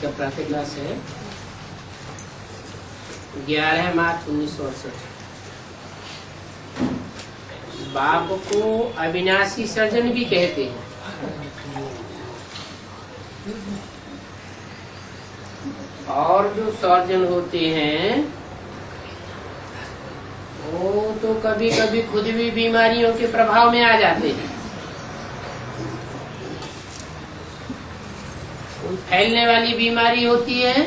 का प्रातः क्लास है 11 मार्च 1968। बाप को अविनाशी सर्जन भी कहते हैं। और जो सर्जन होते हैं वो तो कभी कभी खुद भी बीमारियों के प्रभाव में आ जाते हैं। फैलने वाली बीमारी होती है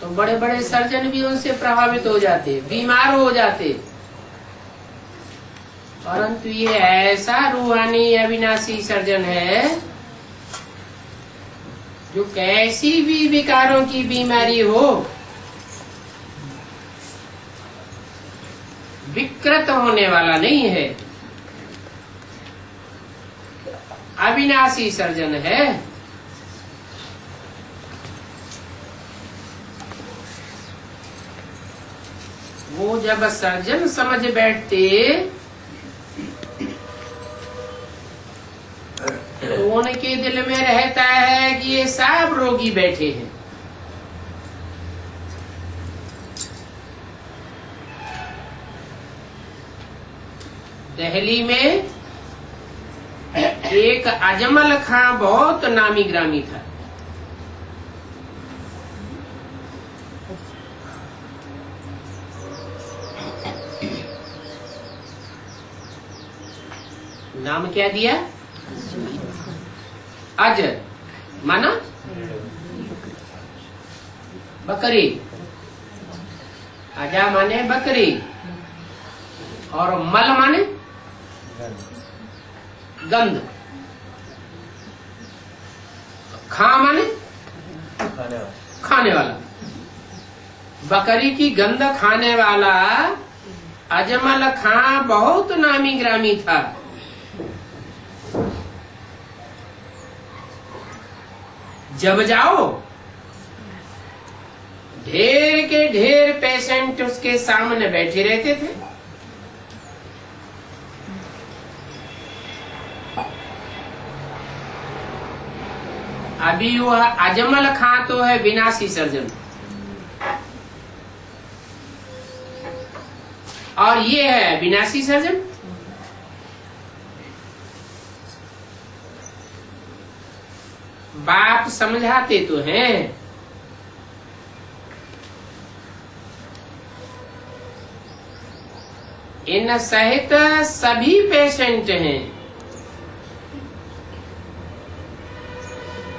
तो बड़े बड़े सर्जन भी उनसे प्रभावित हो जाते, बीमार हो जाते। परंतु ये ऐसा रूहानी अविनाशी सर्जन है जो कैसी भी विकारों की बीमारी हो विकृत होने वाला नहीं है, अविनाशी सर्जन है। वो जब सर्जन समझ बैठते तो उनके दिल में रहता है कि ये सब रोगी बैठे हैं। दिल्ली में एक अजमल खां बहुत नामी ग्रामी था। नाम क्या दिया? अज माना बकरी, अजा माने बकरी, और मल माने गंध, खा माने खाने वाला। बकरी की गंध खाने वाला अजमल खां बहुत नामी ग्रामी था। जब जाओ ढेर के ढेर पेशेंट उसके सामने बैठे रहते थे। अभी वह अजमल खां तो है विनाशी सर्जन, और ये है विनाशी सर्जन। बाप समझाते तो हैं, इन सहित सभी पेशेंट हैं।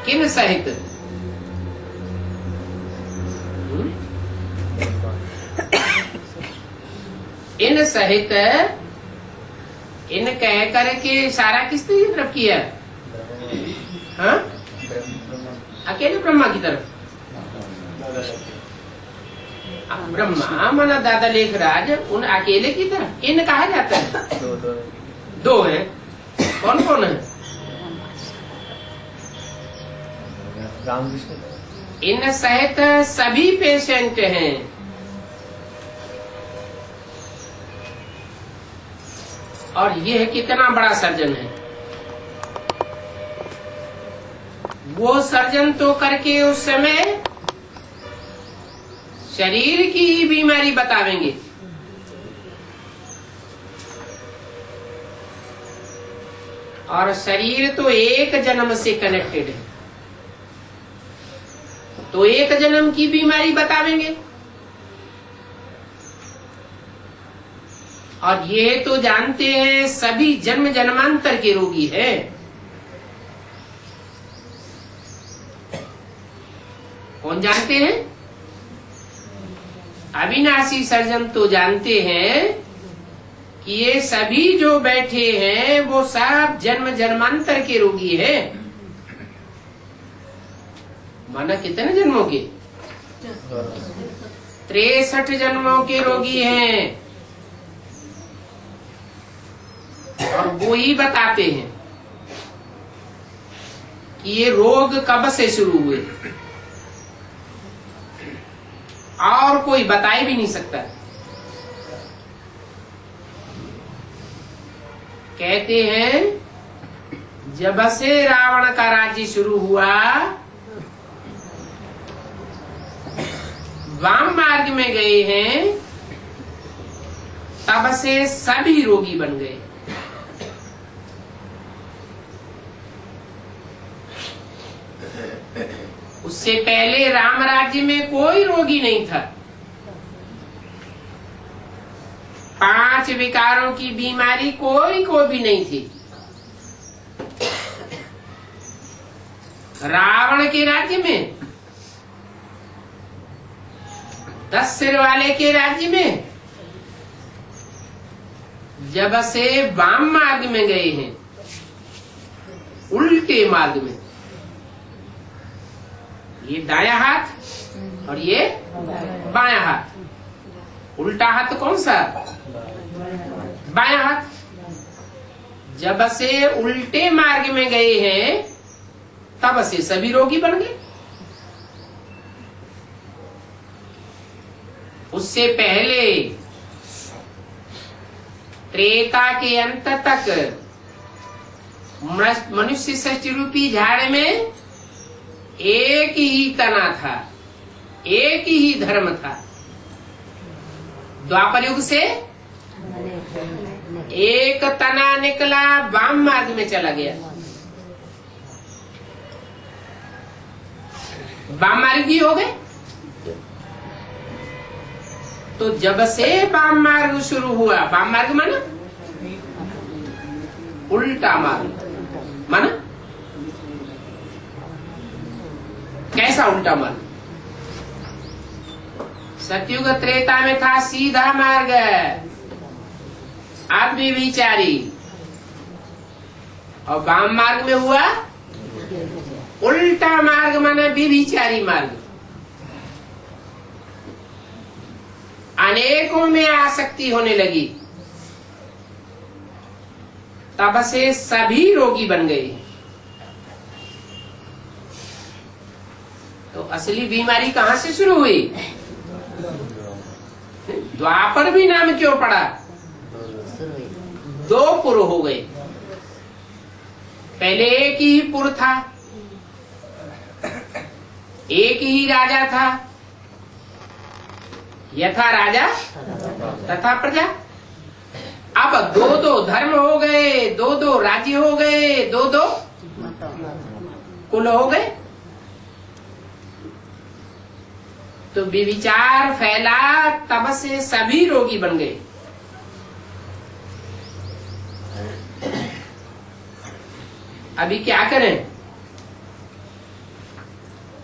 किन सहित? इन सहित, इन कह करके सारा किसने तरफ किया? हाँ, अकेले ब्रह्मा की तरफ। ब्रह्मा माना दादा लेखराज, उन अकेले की तरफ इन कहा जाता है। दो है। कौन कौन है? इन सहित सभी पेशेंट हैं। और यह कितना बड़ा सर्जन है। वो सर्जन तो करके उस समय शरीर की ही बीमारी बतावेंगे। और शरीर तो एक जन्म से कनेक्टेड है, तो एक जन्म की बीमारी बतावेंगे। और ये तो जानते हैं सभी जन्म जन्मांतर के रोगी है। कौन जानते हैं? अविनाशी सर्जन तो जानते हैं कि ये सभी जो बैठे हैं वो सब जन्म जन्मांतर के रोगी है। माना कितने जन्मों के? 63 जन्मों के रोगी हैं। और वो ही बताते हैं कि ये रोग कब से शुरू हुए, और कोई बताए भी नहीं सकता। कहते हैं जब से रावण का राज्य शुरू हुआ, वाम मार्ग में गए हैं, तब से सभी रोगी बन गए। उससे पहले राम राज्य में कोई रोगी नहीं था। 5 विकारों की बीमारी कोई को भी नहीं थी। रावण के राज्य में, 10 सिर वाले के राज्य में, जब से वाम मार्ग में गए हैं, उल्टे मार्ग में, ये दाया हाथ और ये बाया हाथ, उल्टा हाथ कौन सा? बाया हाथ। जब से उल्टे मार्ग में गए हैं, तब से सभी रोगी बन गए। उससे पहले त्रेता के अंत तक मनुष्य सृष्टि रूपी झाड़ में एक ही तना था, एक ही धर्म था। द्वापर युग से एक तना निकला, वाम मार्ग में चला गया। वाम मार्गी हो गए। तो जब से वाम मार्ग शुरू हुआ, वाम मार्ग माना उल्टा मार्ग, माना कैसा उल्टा मार्ग? सतयुग त्रेता में था सीधा मार्ग, अव्यभिचारी, और वाम मार्ग में हुआ उल्टा मार्ग, माना व्यभिचारी मार्ग। अनेकों में आसक्ति होने लगी, तब से सभी रोगी बन गए। तो असली बीमारी कहां से शुरू हुई? द्वापर भी नाम क्यों पड़ा? 2 पुर हो गए। पहले एक ही पुर था, एक ही राजा था, यथा राजा तथा प्रजा। अब 2-2 धर्म हो गए, 2-2 राज्य हो गए, 2-2 कुल हो गए। तो विचार फैला, तब से सभी रोगी बन गए। अभी क्या करें?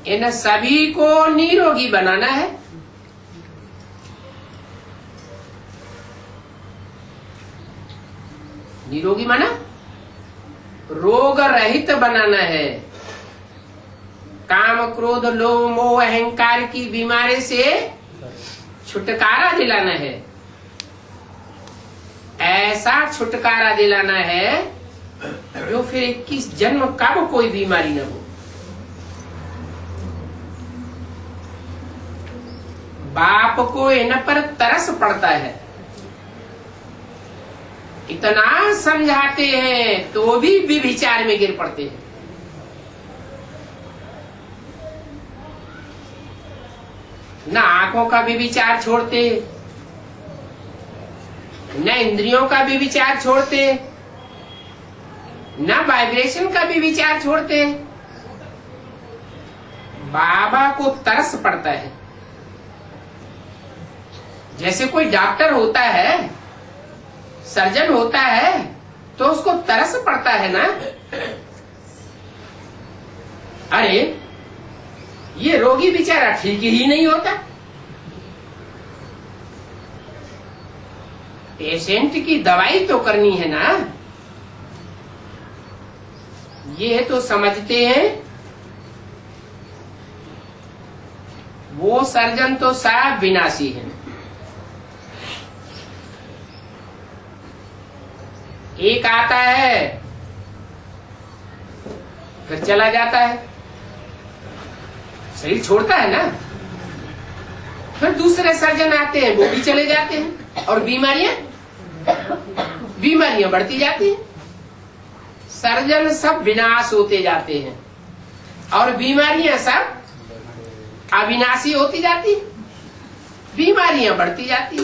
इन सभी को निरोगी बनाना है। निरोगी माना रोग रहित बनाना है। काम, क्रोध, लोभ, मोह, अहंकार की बीमारी से छुटकारा दिलाना है। ऐसा छुटकारा दिलाना है जो फिर 21 जन्म कब कोई बीमारी न हो। बाप को इन पर तरस पड़ता है, इतना समझाते हैं तो भी व्यभिचार में गिर पड़ते हैं। न आंखों का व्यभिचार छोड़ते, न इंद्रियों का व्यभिचार छोड़ते, न वाइब्रेशन का व्यभिचार छोड़ते। बाबा को तरस पड़ता है। जैसे कोई डॉक्टर होता है, सर्जन होता है, तो उसको तरस पड़ता है ना, अरे ये रोगी बेचारा ठीक ही नहीं होता। पेशेंट की दवाई तो करनी है ना। ये तो समझते हैं, वो सर्जन तो सब विनाशी है। एक आता है फिर चला जाता है, शरीर छोड़ता है ना। फिर दूसरे सर्जन आते हैं, वो भी चले जाते हैं, और बीमारियां बढ़ती जाती हैं। सर्जन सब विनाश होते जाते हैं और बीमारियां सब अविनाशी होती जाती, बीमारियां बढ़ती जाती।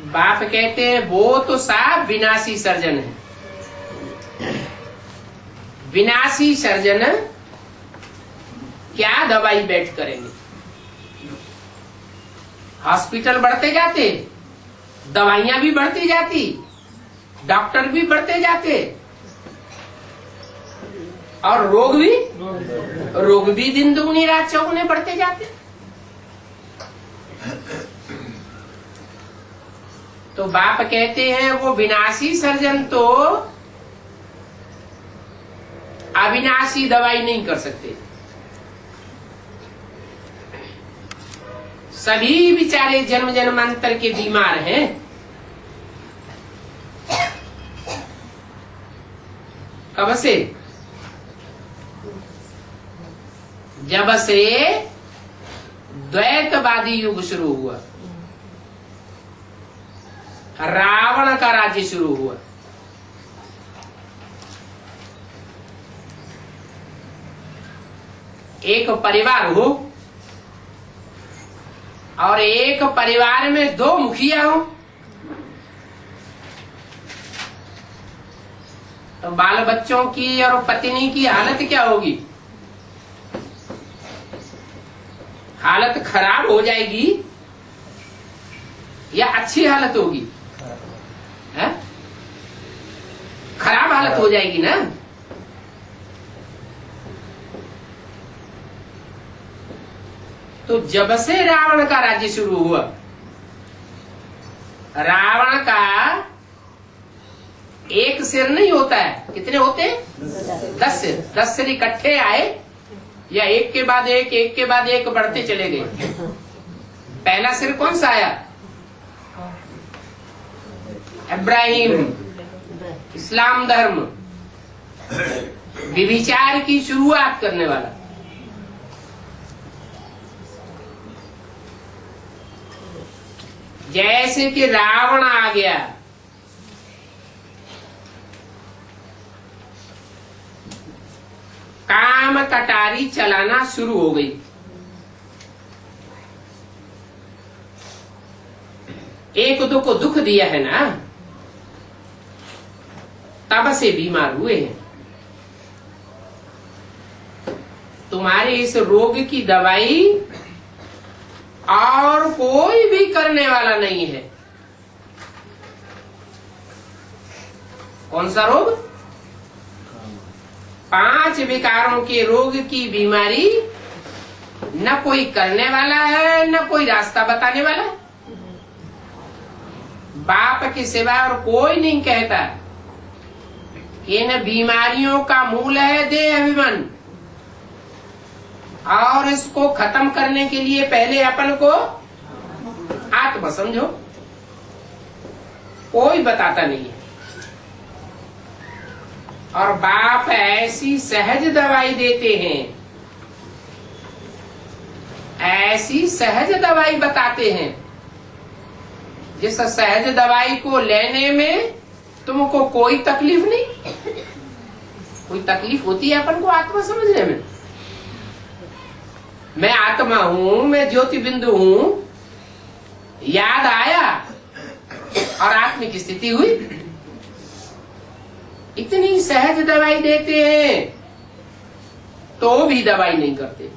बाप कहते हैं वो तो सब विनाशी सर्जन है। विनाशी सर्जन क्या दवाई बैठ करेंगे? हॉस्पिटल बढ़ते जाते, दवाइयां भी बढ़ती जाती, डॉक्टर भी बढ़ते जाते और रोग भी दिन दुगनी रात चौगुने बढ़ते जाते। तो बाप कहते हैं वो विनाशी सर्जन तो अविनाशी दवाई नहीं कर सकते। सभी बेचारे जन्म जन्मांतर के बीमार हैं। कब से? जब से द्वैतवादी युग शुरू हुआ, रावण का राज्य शुरू हुआ। एक परिवार हो और एक परिवार में दो मुखिया हो तो बाल बच्चों की और पत्नी की हालत क्या होगी? हालत खराब हो जाएगी या अच्छी हालत होगी? है? खराब हालत हो जाएगी ना। तो जब से रावण का राज्य शुरू हुआ, रावण का एक सिर नहीं होता है, कितने होते हैं? 10 सिर। 10 सिर इकट्ठे आए या एक के बाद एक बढ़ते चले गए। पहला सिर कौन सा आया? इब्राहिम, इस्लाम धर्म, विभिचार की शुरुआत करने वाला। जैसे कि रावण आ गया, काम कटारी चलाना शुरू हो गई। एक दो को दुख दिया है ना, तब से बीमार हुए हैं। तुम्हारे इस रोग की दवाई और कोई भी करने वाला नहीं है। कौन सा रोग? 5 विकारों के रोग की बीमारी न कोई करने वाला है न कोई रास्ता बताने वाला है। बाप के सिवा और कोई नहीं कहता कि इन बीमारियों का मूल है देह अभिमान, और इसको खत्म करने के लिए पहले अपन को आत्मा समझो। कोई बताता नहीं है। और बाप ऐसी सहज दवाई देते हैं, ऐसी सहज दवाई बताते हैं, जिस सहज दवाई को लेने में तुमको कोई तकलीफ नहीं। कोई तकलीफ होती है अपन को आत्मा समझने में? मैं आत्मा हूं, मैं ज्योति बिंदु हूं, याद आया और आत्मिक स्थिति हुई। इतनी सहज दवाई देते हैं तो भी दवाई नहीं करते।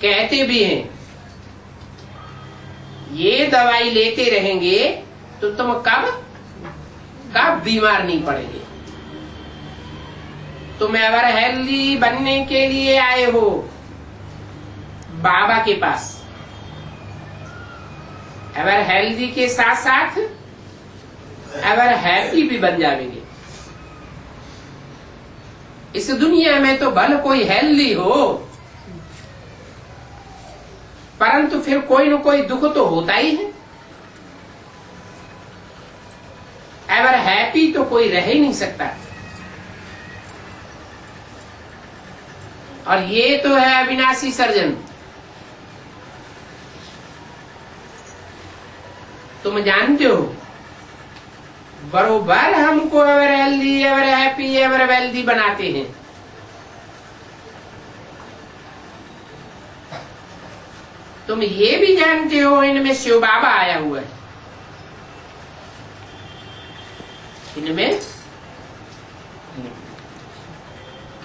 कहते भी हैं ये दवाई लेते रहेंगे तो तुम कब बीमार नहीं पड़ेंगे। तुम अगर हेल्दी बनने के लिए आए हो बाबा के पास, अगर हेल्दी के साथ साथ अगर हैप्पी भी बन जाएंगे। इस दुनिया में तो भले कोई हेल्दी हो, परंतु फिर कोई न कोई दुख तो होता ही है। अगर हैप्पी तो कोई रह ही नहीं सकता। और ये तो है अविनाशी सर्जन। तुम जानते हो बरोबर हमको ever healthy, ever happy, ever wealthy बनाते हैं। तुम ये भी जानते हो इनमें शिव बाबा आया हुआ है।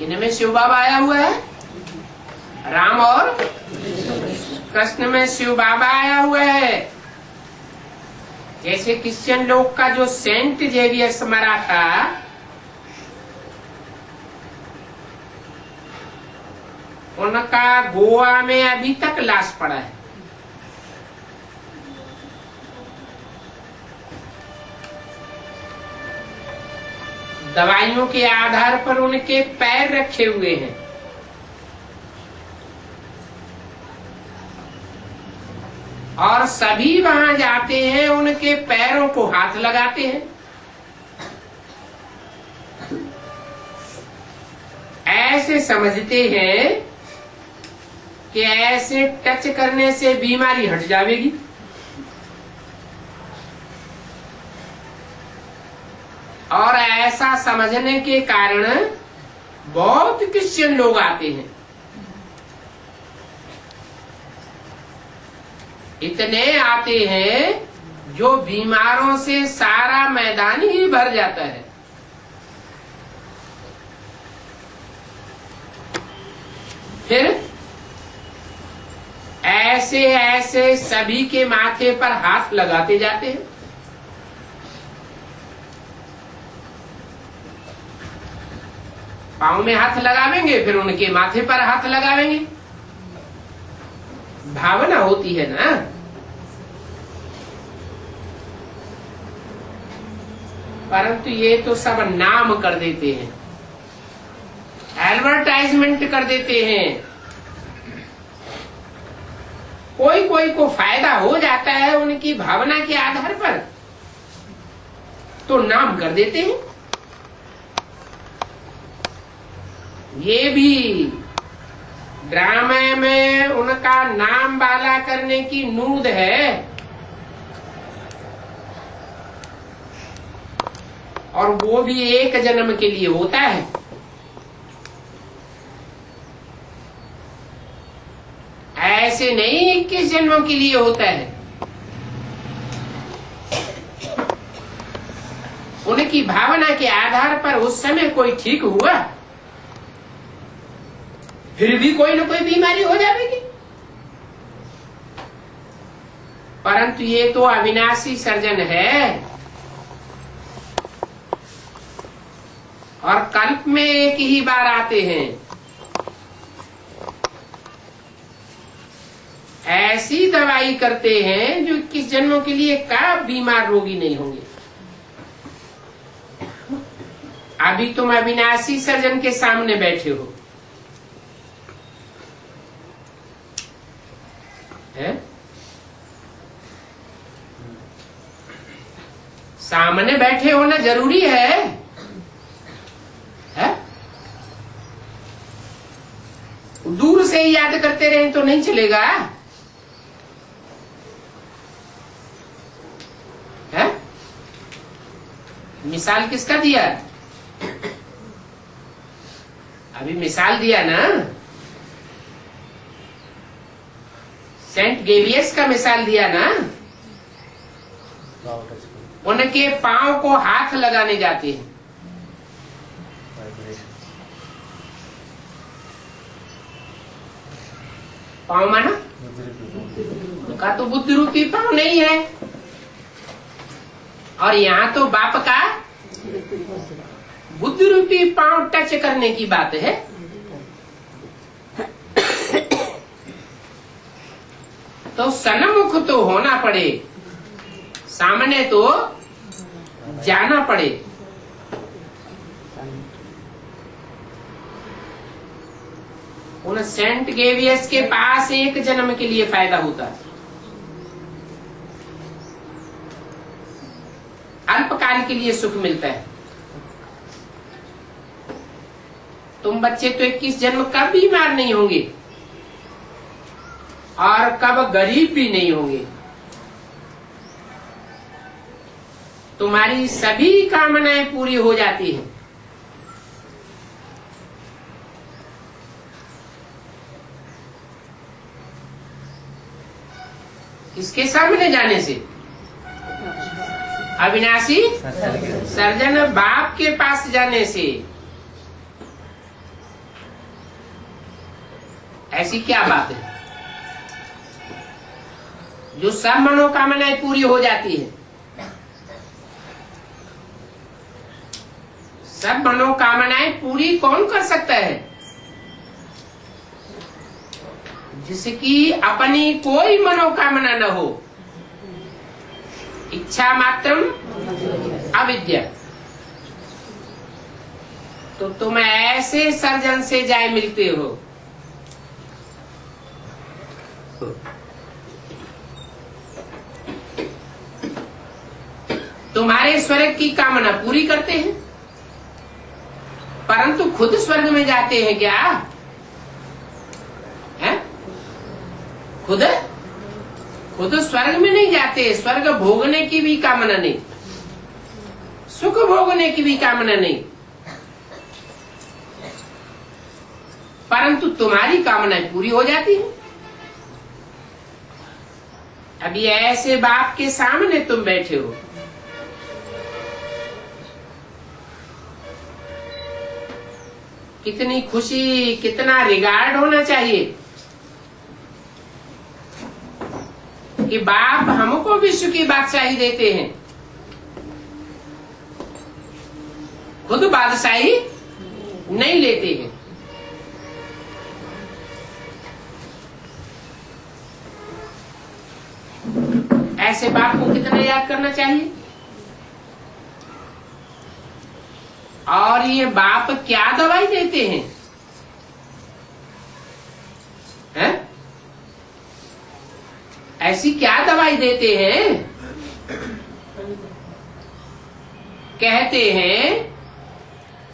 इनमें शिव बाबा आया हुआ है। राम और कृष्ण में शिव बाबा आया हुआ है। जैसे क्रिश्चियन लोग का जो सेंट जेवियर्स मरा था, उनका गोवा में अभी तक लाश पड़ा है। दवाइयों के आधार पर उनके पैर रखे हुए हैं। और सभी वहां जाते हैं, उनके पैरों को हाथ लगाते हैं। ऐसे समझते हैं कि ऐसे टच करने से बीमारी हट जाएगी। और ऐसा समझने के कारण बहुत क्रिश्चियन लोग आते हैं। इतने आते हैं जो बीमारों से सारा मैदान ही भर जाता है। फिर ऐसे ऐसे सभी के माथे पर हाथ लगाते जाते हैं। पांव में हाथ लगावेंगे, फिर उनके माथे पर हाथ लगावेंगे। भावना होती है ना। परंतु ये तो सब नाम कर देते हैं, एडवर्टाइजमेंट कर देते हैं। कोई कोई को फायदा हो जाता है उनकी भावना के आधार पर, तो नाम कर देते हैं। ये भी ड्रामे में उनका नाम बाला करने की नूद है। और वो भी एक जन्म के लिए होता है। ऐसे नहीं 21 जन्मों के लिए होता है। उनकी भावना के आधार पर उस समय कोई ठीक हुआ, फिर भी कोई न कोई बीमारी हो जाएगी। परंतु ये तो अविनाशी सर्जन है। और कल्प में एक ही बार आते हैं। ऐसी दवाई करते हैं जो 21 जन्मों के लिए का बीमार रोगी नहीं होंगे। अभी तुम अविनाशी सर्जन के सामने बैठे हो, है? सामने बैठे होना जरूरी है? दूर से ही याद करते रहे तो नहीं चलेगा, है? मिसाल किसका दिया? अभी मिसाल दिया ना, सेंट गेवियस का मिसाल दिया ना। उनके पांव को हाथ लगाने जाते हैं। पांव माना उनका तो बुद्धि रूपी पांव नहीं है। और यहाँ तो बाप का बुद्धि रूपी पांव टच करने की बात है। तो सन्मुख तो होना पड़े, सामने तो जाना पड़े। उन सेंट गेवियस के पास एक जन्म के लिए फायदा होता है, अल्पकाल के लिए सुख मिलता है। तुम बच्चे तो 21 जन्म कब बीमार नहीं होंगे और कब गरीब भी नहीं होंगे। तुम्हारी सभी कामनाएं पूरी हो जाती हैं। किसके सामने जाने से? अविनाशी सर्जन बाप के पास जाने से। ऐसी क्या बात है जो सब मनोकामनाएं पूरी हो जाती है? सब मनोकामनाएं पूरी कौन कर सकता है? जिसकी अपनी कोई मनोकामना न हो। इच्छा मात्रम अविद्या। तो तुम ऐसे सर्जन से जाए मिलते हो। तुम्हारे स्वर्ग की कामना पूरी करते हैं, परंतु खुद स्वर्ग में जाते हैं क्या? है? खुद स्वर्ग में नहीं जाते। स्वर्ग भोगने की भी कामना नहीं, सुख भोगने की भी कामना नहीं, परंतु तुम्हारी कामनाएं पूरी हो जाती है। अभी ऐसे बाप के सामने तुम बैठे हो, कितनी खुशी, कितना रिगार्ड होना चाहिए कि बाप हमको विश्व की बादशाही देते हैं। खुद बादशाही नहीं लेते हैं। ऐसे बाप को कितना याद करना चाहिए। और ये बाप क्या दवाई देते हैं? हैं? ऐसी क्या दवाई देते हैं? कहते हैं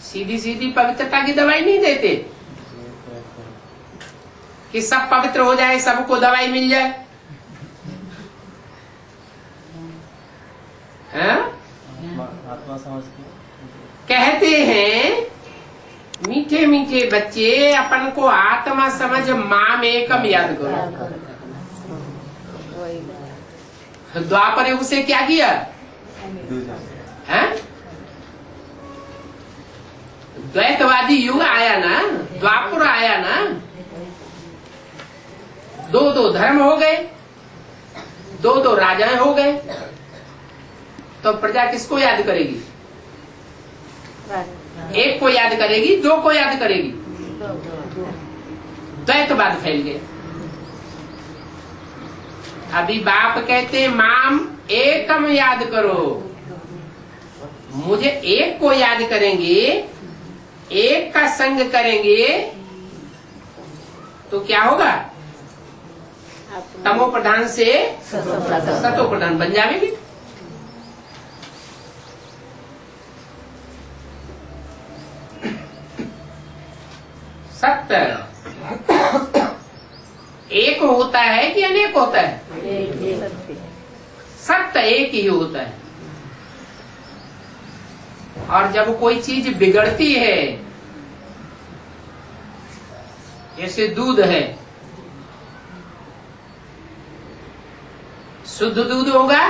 सीधी सीधी पवित्रता की दवाई नहीं देते कि सब पवित्र हो जाए, सबको दवाई मिल जाए। हैं? आत्मा समझ के कहते हैं मीठे मीठे बच्चे, अपन को आत्मा समझ माम एकम याद करो। द्वापर युग से क्या किया है? द्वैतवादी युग आया ना, द्वापर आया ना, दो धर्म हो गए, दो राजाएं हो गए। तो प्रजा किसको याद करेगी? एक को याद करेगी, दो को याद करेगी। द्वैतवाद फैल गया। अभी बाप कहते माम एकम याद करो। मुझे एक को याद करेंगे, एक का संग करेंगे तो क्या होगा? तमो प्रधान से सतो प्रधान बन जाएंगे। सत्य एक होता है कि अनेक होता है? सत्य एक ही होता है। और जब कोई चीज बिगड़ती है, जैसे दूध है, शुद्ध दूध होगा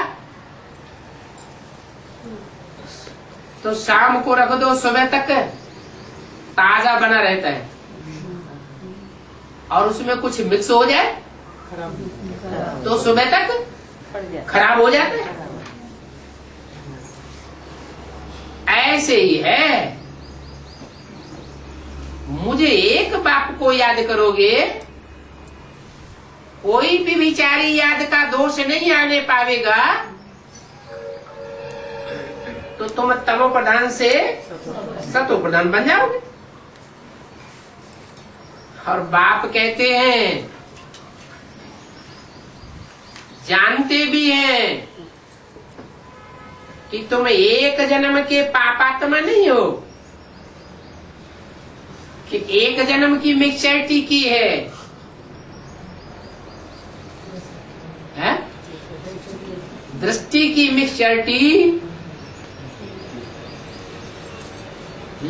तो शाम को रख दो, सुबह तक ताजा बना रहता है। और उसमें कुछ मिक्स हो जाए तो सुबह तक खराब हो जाता है। ऐसे ही है, मुझे एक बाप को याद करोगे, कोई भी विचारी याद का दोष नहीं आने पावेगा, तो तुम तमो प्रधान से सतो प्रधान बन जाओगे। और बाप कहते हैं, जानते भी हैं कि तुम एक जन्म के पापात्मा नहीं हो, कि एक जन्म की मिक्सचरिटी की है? दृष्टि की मिक्सचरिटी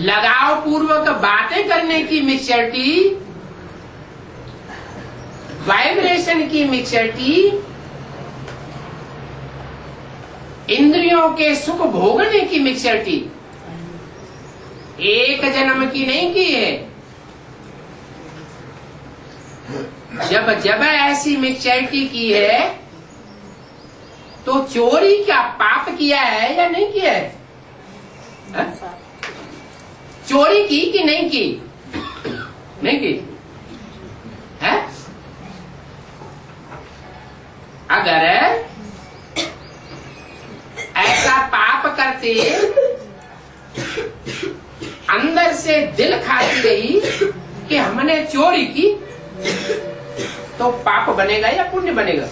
लगाव पूर्वक बातें करने की मिक्सचरिटी, वाइब्रेशन की मिक्सचरिटी, इंद्रियों के सुख भोगने की मिक्सचरिटी एक जन्म की नहीं की है। जब जब ऐसी मिक्सचरिटी की है तो चोरी क्या पाप किया है या नहीं किया है? हा? चोरी की कि नहीं की? नहीं की है? अगर ऐसा पाप करते अंदर से दिल खाती रही कि हमने चोरी की, तो पाप बनेगा या पुण्य बनेगा?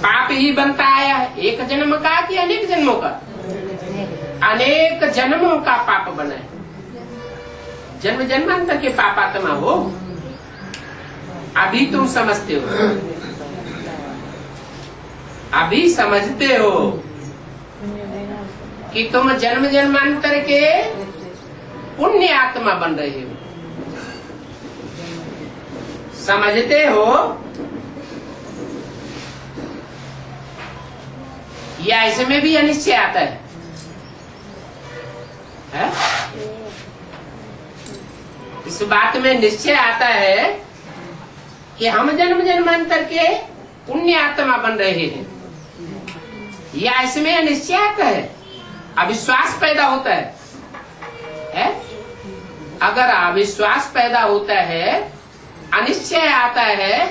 पाप ही बनता आया है। एक जन्म का कि अनेक जन्मों का? अनेक जन्मों का पाप बना है। जन्म जन्मांतर के पापात्मा हो, अभी तुम समझते हो, अभी समझते हो कि तुम जन्म जन्मांतर के पुण्य आत्मा बन रहे हो। समझते हो या इसमें भी अनिश्चय आता है? इस बात में निश्चय आता है कि हम जन्म जन्मांतर के पुण्य आत्मा बन रहे हैं, या इसमें अनिश्चय आता है? अविश्वास पैदा होता है? अगर अविश्वास पैदा होता है, अनिश्चय आता है,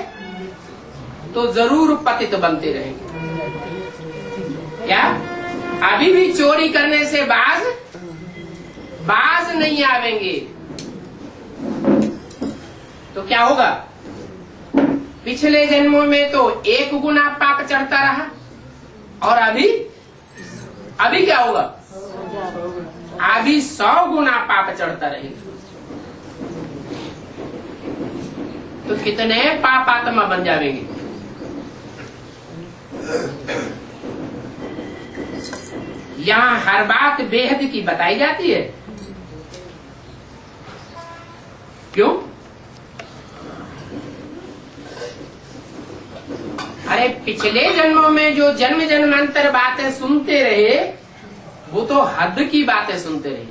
तो जरूर पतित बनते रहेंगे। क्या अभी भी चोरी करने से बाज नहीं आवेंगे? तो क्या होगा? पिछले जन्मों में तो 1 गुना पाप चढ़ता रहा, और अभी क्या होगा? अभी 100 गुना पाप चढ़ता रहेगा। तो कितने पाप आत्मा बन जाएंगे? यहाँ हर बात बेहद की बताई जाती है। क्यों? अरे पिछले जन्मों में जो जन्म जन्मांतर बातें सुनते रहे, वो तो हद की बातें सुनते रहे।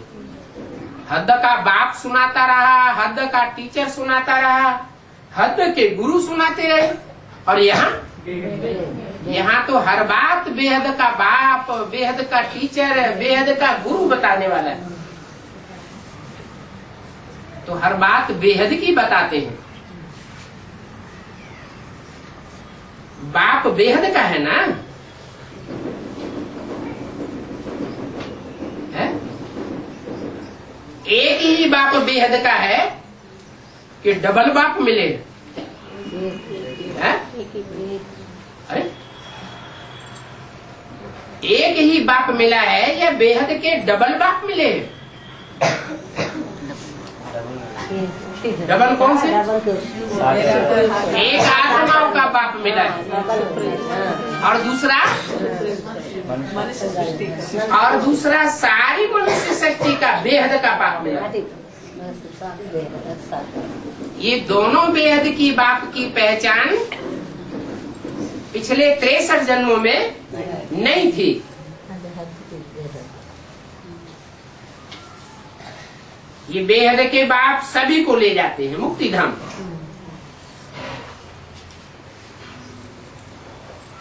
हद का बाप सुनाता रहा, हद का टीचर सुनाता रहा, हद के गुरु सुनाते रहे। और यहाँ तो हर बात बेहद का बाप, बेहद का टीचर, बेहद का गुरु बताने वाला है। तो हर बात बेहद की बताते हैं। बाप बेहद का है ना? है? एक ही बाप बेहद का है कि डबल बाप मिले? है? अरे एक ही बाप मिला है या बेहद के डबल बाप मिले? डबल कौन से? एक आत्माओं का बाप मिला है, और दूसरा सारी मनुष्य सृष्टि का बेहद का बाप मिला। ये दोनों बेहद की बाप की पहचान पिछले 63 जन्मों में नहीं थी। ये बेहद के बाप सभी को ले जाते हैं मुक्ति धाम।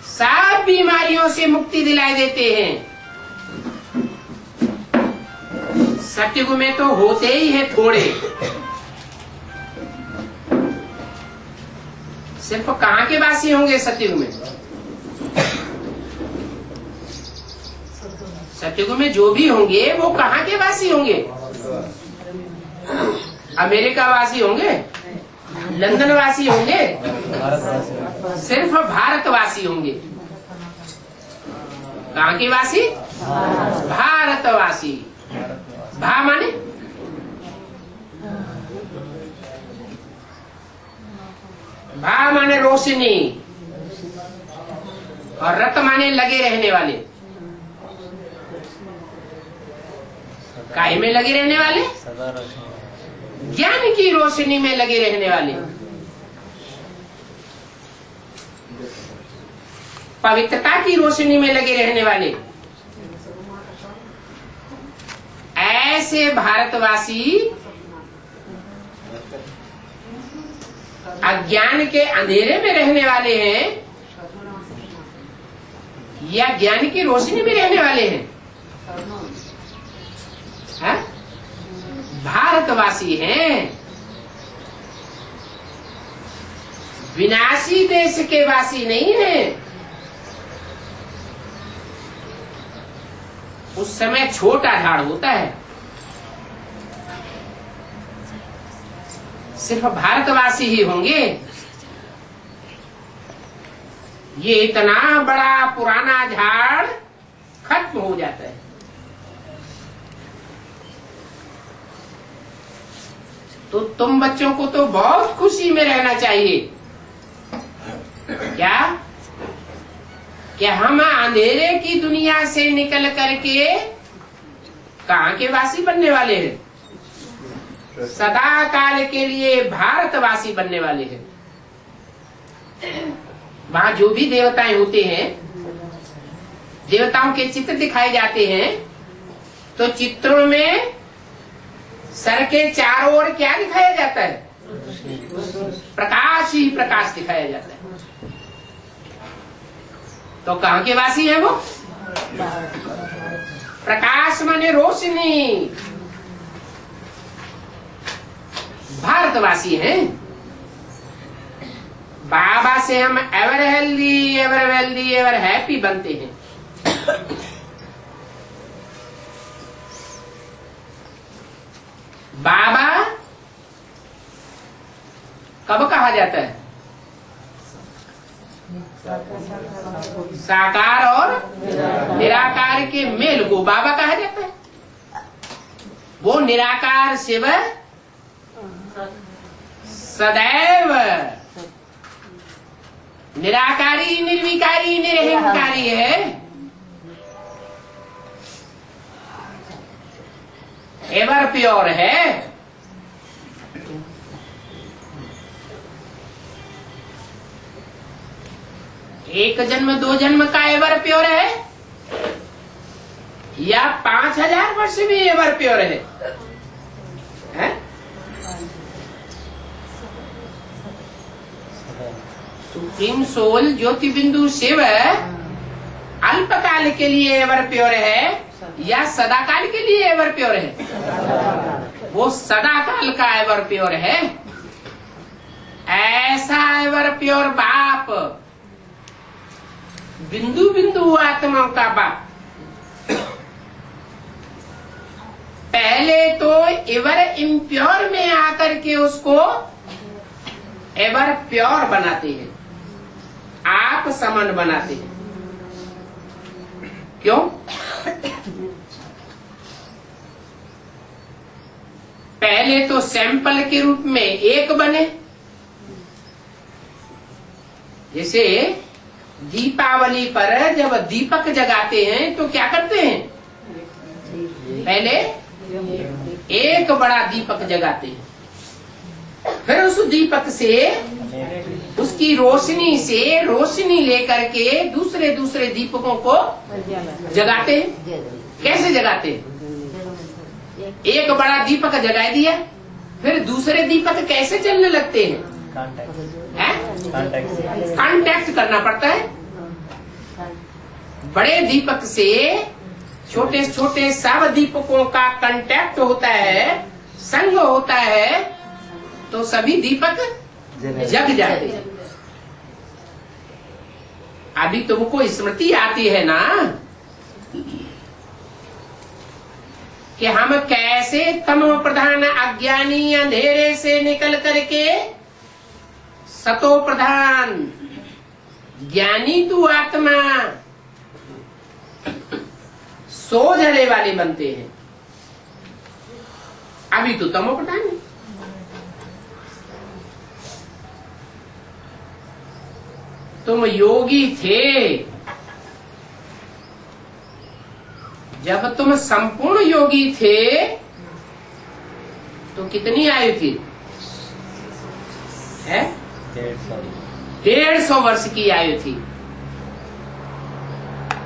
सब बीमारियों से मुक्ति दिलाई देते हैं। सतयुग में तो होते ही है थोड़े। सिर्फ कहाँ के वासी होंगे सतयुग में? सतयुग में जो भी होंगे वो कहाँ के वासी होंगे? अमेरिका वासी होंगे? लंदन वासी होंगे? सिर्फ भारतवासी होंगे। कहाँ के वासी? भारतवासी। भा माने रोशनी, और रत माने लगे रहने वाले। काहे में लगे रहने वाले? सदा रोशनी। ज्ञान की रोशनी में लगे रहने वाले, पवित्रता की रोशनी में लगे रहने वाले। ऐसे भारतवासी अज्ञान के अंधेरे में रहने वाले हैं या ज्ञान की रोशनी में रहने वाले हैं? है? भारतवासी हैं, विनाशी देश के वासी नहीं हैं। उस समय छोटा झाड़ होता है, सिर्फ भारतवासी ही होंगे। ये इतना बड़ा पुराना झाड़ खत्म हो जाता है। तो तुम बच्चों को तो बहुत खुशी में रहना चाहिए। क्या हम अंधेरे की दुनिया से निकल करके कहाँ के वासी बनने वाले हैं? सदा काल के लिए भारतवासी बनने वाले हैं। वहां जो भी देवताएं होते हैं, देवताओं के चित्र दिखाए जाते हैं, तो चित्रों में सर के चारों ओर क्या दिखाया जाता है? प्रकाश ही प्रकाश दिखाया जाता है। तो कहाँ के वासी है वो? प्रकाश माने रोशनी, भारतवासी हैं। बाबा से हम ever healthy, ever wealthy, ever happy बनते हैं। बाबा कब कहा जाता है? साकार और निराकार के मेल को बाबा कहा जाता है। वो निराकार शिव सदैव निराकारी, निर्विकारी, निरहंकारी है। एवर प्योर है। एक जन्म दो जन्म का एवर प्योर है या 5000 वर्ष भी एवर प्योर है? सुप्रीम सोल ज्योति बिंदु शिव अल्पकाल के लिए एवर प्योर है या सदाकाल के लिए एवर प्योर है? वो सदाकाल का एवर प्योर है। ऐसा एवर प्योर बाप, बिंदु बिंदु आत्माओं का बाप, पहले तो एवर इम्प्योर में आकर के उसको एवर प्योर बनाते हैं, आप समन बनाते हैं। क्यों? पहले तो सैंपल के रूप में एक बने। जैसे दीपावली पर जब दीपक जगाते हैं तो क्या करते हैं? पहले एक बड़ा दीपक जगाते हैं, फिर उस दीपक से, उसकी रोशनी से रोशनी लेकर के दूसरे दूसरे दीपकों को जगाते हैं। कैसे जगाते हैं? एक बड़ा दीपक जगा दिया, फिर दूसरे दीपक कैसे चलने लगते हैं? कांटेक्ट करना पड़ता है। बड़े दीपक से छोटे छोटे सब दीपकों का कांटेक्ट होता है, संग होता है, तो सभी दीपक जग जाते हैं। अभी तुमको स्मृति आती है ना कि हम कैसे तमो प्रधान अज्ञानी अंधेरे से निकल करके सतो प्रधान ज्ञानी तू आत्मा सोझने वाले बनते हैं। अभी तो तमो प्रधान है। तुम योगी थे, जब तुम संपूर्ण योगी थे तो कितनी आयु थी? है 150 वर्ष की आयु थी।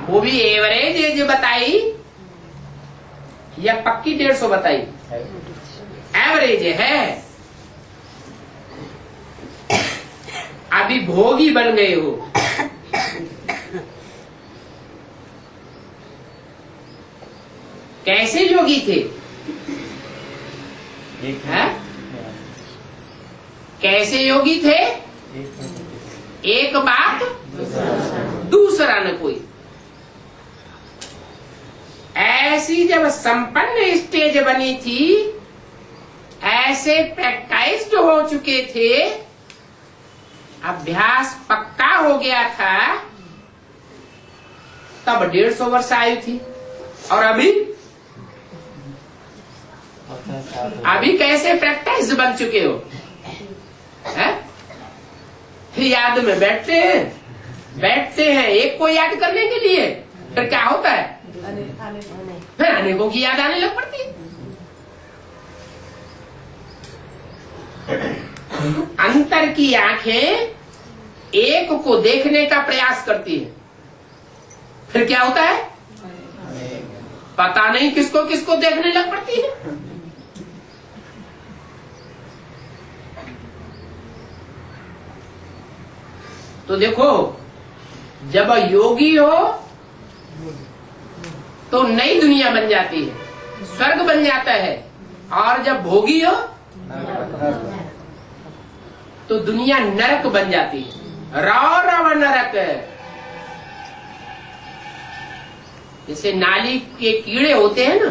वो भी एवरेज एज बताई या पक्की 150 बताई? एवरेज है। अभी भोगी बन गए हो। कैसे योगी थे? है? कैसे योगी थे? एक बात दूसरा न कोई। ऐसी जब संपन्न स्टेज बनी थी, ऐसे प्रैक्टाइज्ड हो चुके थे, अभ्यास पक्का हो गया था, तब 150 वर्ष आयु थी। और अभी कैसे प्रैक्टिस बन चुके हो? है? फिर याद में बैठते हैं एक को याद करने के लिए, फिर क्या होता है? फिर अनेकों की याद आने लग पड़ती है। अंतर की आंखें एक को देखने का प्रयास करती है, फिर क्या होता है? पता नहीं किसको किसको देखने लग पड़ती है। तो देखो, जब योगी हो तो नई दुनिया बन जाती है, स्वर्ग बन जाता है। और जब भोगी हो तो दुनिया नरक बन जाती है। राव राव नरक। जैसे नाली के कीड़े होते हैं ना,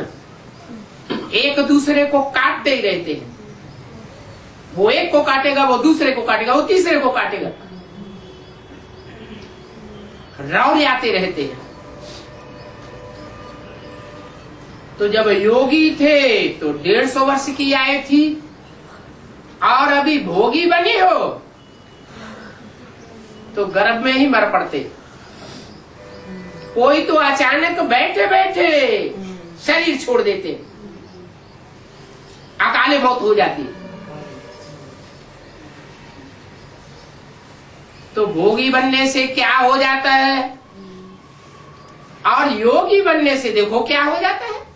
एक दूसरे को काटते ही रहते हैं। वो एक को काटेगा, वो दूसरे को काटेगा, वो तीसरे को काटेगा, रौरे आते रहते हैं। तो जब योगी थे तो 150 वर्ष की आयु थी, और अभी भोगी बने हो तो गर्भ में ही मर पड़ते। कोई तो अचानक बैठे बैठे शरीर छोड़ देते, अकाले मौत हो जाती। तो भोगी बनने से क्या हो जाता है, और योगी बनने से देखो क्या हो जाता है।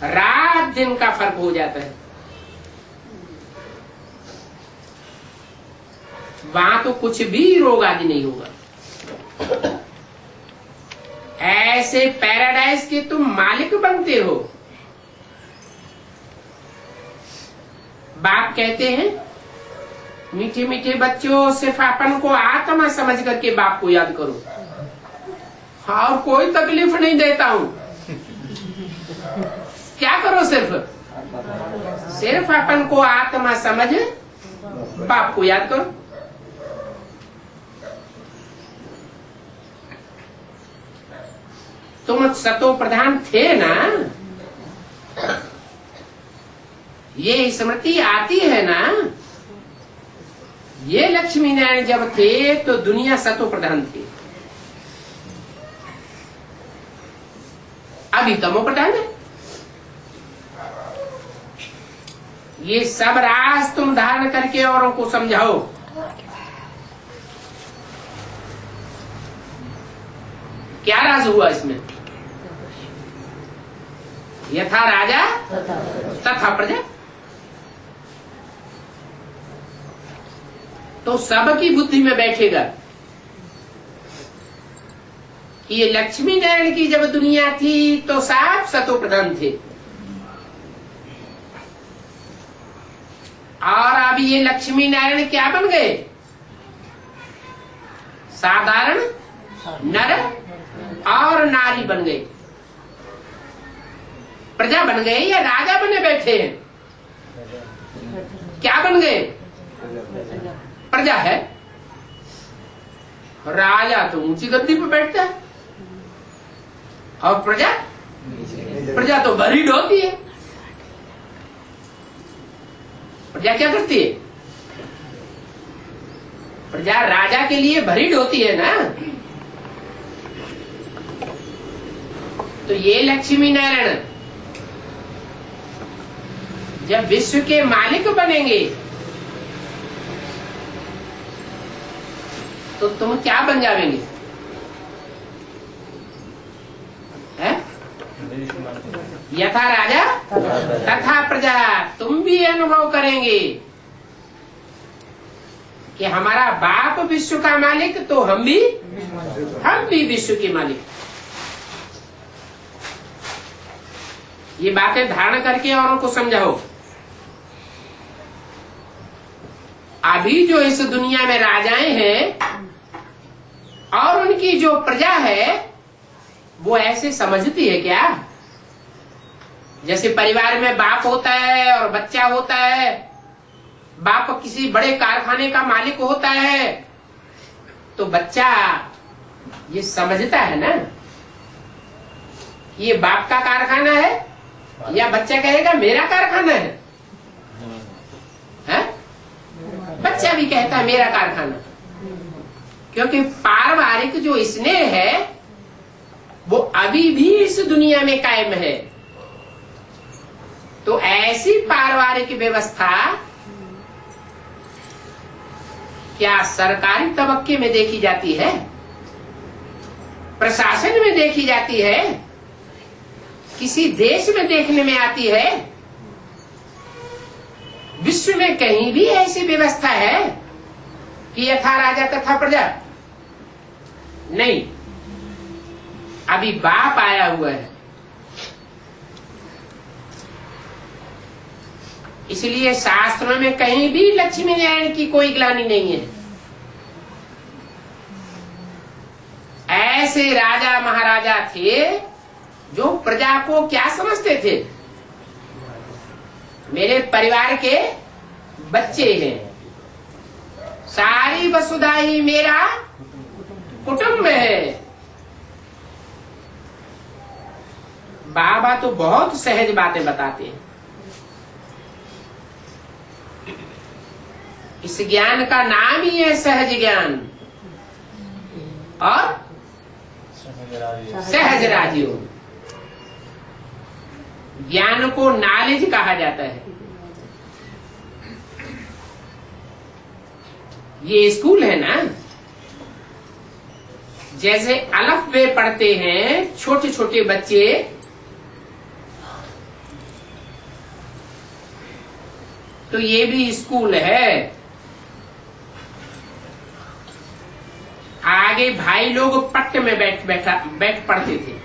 रात दिन का फर्क हो जाता है। वहां तो कुछ भी रोग आदि नहीं होगा। ऐसे पैराडाइज के तुम मालिक बनते हो। बाप कहते हैं, मीठे मीठे बच्चों, सिर्फ अपन को आत्मा समझ करके बाप को याद करो, और कोई तकलीफ नहीं देता हूं। क्या करो? सिर्फ अपन को आत्मा समझ बाप को याद करो। तुम सतो प्रधान थे ना, ये स्मृति आती है ना। ये लक्ष्मी नारायण जब थे तो दुनिया सतो प्रधान थी, अभी तमो प्रधान है। ये सब राज तुम धारण करके औरों को समझाओ। क्या राज हुआ इसमें? यथा राजा तथा प्रजा। तो सबकी बुद्धि में बैठेगा कि ये लक्ष्मी नारायण की जब दुनिया थी तो सब सतो प्रधान थे, और अभी ये लक्ष्मी नारायण क्या बन गए? साधारण नर और नारी बन गए। प्रजा बन गए या राजा बने बैठे हैं? क्या बन गए? प्रजा है। राजा तो ऊंची गद्दी पे बैठता है, और प्रजा तो बरीड होती है। प्रजा क्या करती है? प्रजा राजा के लिए भरीड होती है ना। तो ये लक्ष्मी नारायण जब विश्व के मालिक बनेंगे तो तुम क्या बन जाएंगे? यथा राजा तथा प्रजा। तुम भी अनुभव करेंगे कि हमारा बाप विश्व का मालिक, तो हम भी विश्व के मालिक। ये बातें धारण करके औरों को समझाओ। अभी जो इस दुनिया में राजाएं हैं और उनकी जो प्रजा है वो ऐसे समझती है क्या? जैसे परिवार में बाप होता है और बच्चा होता है, बाप किसी बड़े कारखाने का मालिक होता है तो बच्चा ये समझता है ना ये बाप का कारखाना है, या बच्चा कहेगा मेरा कारखाना है? बच्चा भी कहता है मेरा कारखाना, क्योंकि पारिवारिक जो स्नेह है वो अभी भी इस दुनिया में कायम है। तो ऐसी पारिवारिक व्यवस्था क्या सरकारी तबक्के में देखी जाती है, प्रशासन में देखी जाती है, किसी देश में देखने में आती है? विश्व में कहीं भी ऐसी व्यवस्था है कि यथा राजा तथा प्रजा? नहीं। अभी बाप आया हुआ है, इसलिए शास्त्रों में कहीं भी लक्ष्मी नारायण की कोई ग्लानि नहीं है। ऐसे राजा महाराजा थे जो प्रजा को क्या समझते थे? मेरे परिवार के बच्चे हैं, सारी वसुधा ही मेरा कुटुंब है। बाबा तो बहुत सहज बातें बताते हैं। इस ज्ञान का नाम ही है सहज ज्ञान और सहज राजयोग। ज्ञान को नॉलेज कहा जाता है। ये स्कूल है ना, जैसे अलफ बे पढ़ते हैं छोटे छोटे बच्चे, तो ये भी स्कूल है। आगे भाई लोग पट्ट में बैठ पढ़ते थे।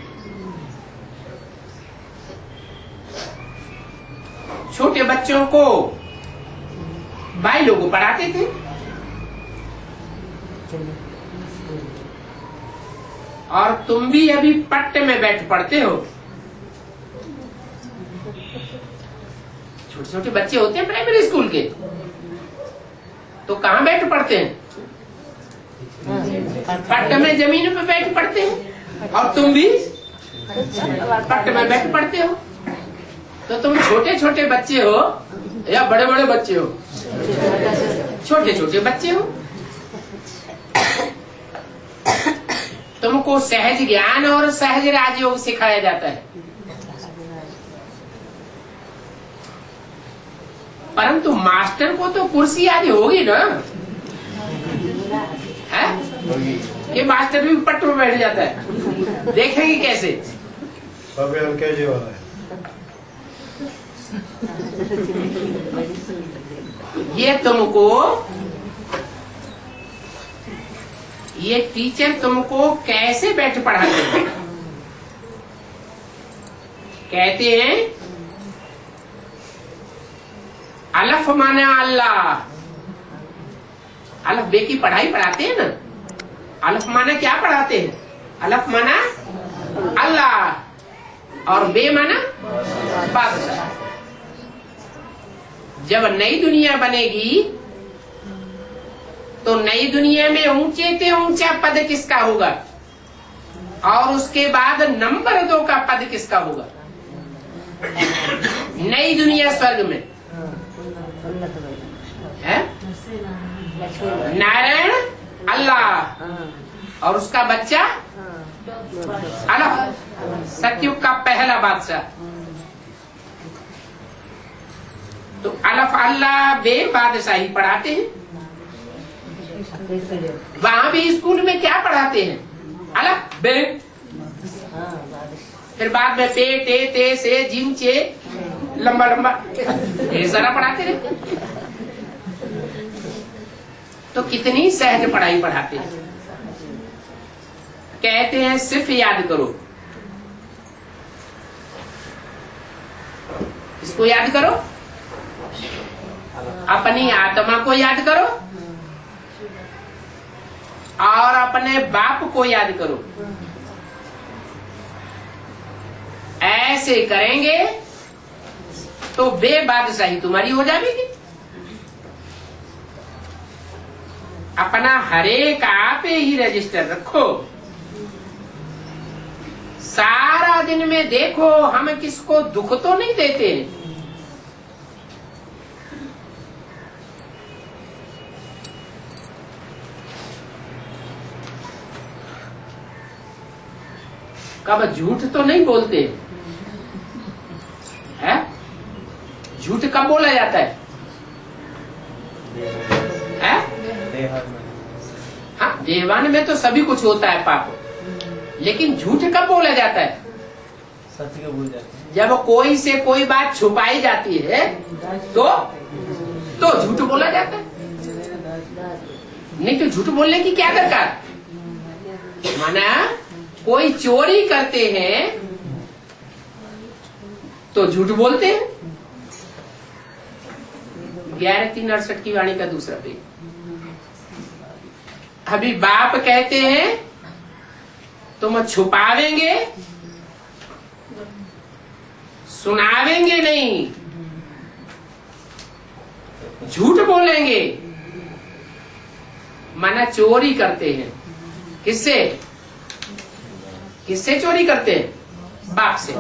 छोटे बच्चों को भाई लोग पढ़ाते थे। और तुम भी अभी पट्ट में बैठ पढ़ते हो। छोटे छोटे बच्चे होते हैं प्राइमरी स्कूल के, तो कहाँ बैठ पढ़ते हैं? पट्ट में जमीन पे बैठ पढ़ते हैं। और तुम भी पट्ट में बैठ पढ़ते हो। तो तुम छोटे छोटे बच्चे हो या बड़े बड़े बच्चे हो? छोटे छोटे बच्चे हो। तुमको सहज ज्ञान और सहज राजयोग सिखाया जाता है। परंतु मास्टर को तो कुर्सी आदि होगी ना, है? ये मास्टर भी पट्ट में बैठ जाता है, देखेंगे कैसे? LKG वाला है। ये तुमको, ये टीचर तुमको कैसे बैठ पढ़ाते हैं? कहते हैं अलफ माना अल्लाह। अलफ बे की पढ़ाई पढ़ाते हैं ना। अलफ माना क्या पढ़ाते हैं? अलफ माना अल्लाह और बे माना बादशाह। जब नई दुनिया बनेगी तो नई दुनिया में ऊंचे से ऊंचा पद किसका होगा? और उसके बाद नंबर 2 का पद किसका होगा? नई दुनिया स्वर्ग में है नारायण अल्लाह और उसका बच्चा अलफ, सतयुग का पहला बादशाह। तो अलफ अल्लाह बे बादशाही पढ़ाते हैं। वहां भी स्कूल में क्या पढ़ाते हैं? अलफ बे, फिर बाद में पे टे ते से जिम चे लंबा लंबा ये सारा पढ़ाते रहे। तो कितनी सहज पढ़ाई पढ़ाते हैं। कहते हैं सिर्फ याद करो, इसको याद करो, अपनी आत्मा को याद करो और अपने बाप को याद करो। ऐसे करेंगे तो बेबादशाही तुम्हारी हो जाएगी। अपना हरेक आप ही रजिस्टर रखो, सारा दिन में देखो हम किसको दुख तो नहीं देते। कब झूठ तो नहीं बोलते है? झूठ कब बोला जाता है? हाँ, देवान में तो सभी कुछ होता है पाप, लेकिन झूठ कब बोला जाता है? सत्य को भूल जाते हैं। जब कोई से कोई बात छुपाई जाती है तो झूठ बोला जाता है। नहीं तो झूठ बोलने की क्या दरकार? माना कोई चोरी करते हैं तो झूठ बोलते हैं। 11:368 की वाणी का दूसरा पेज। अभी बाप कहते हैं तुम छुपावेंगे, सुनावेंगे नहीं, झूठ बोलेंगे, माना चोरी करते हैं। किससे? किससे चोरी करते हैं? बाप से।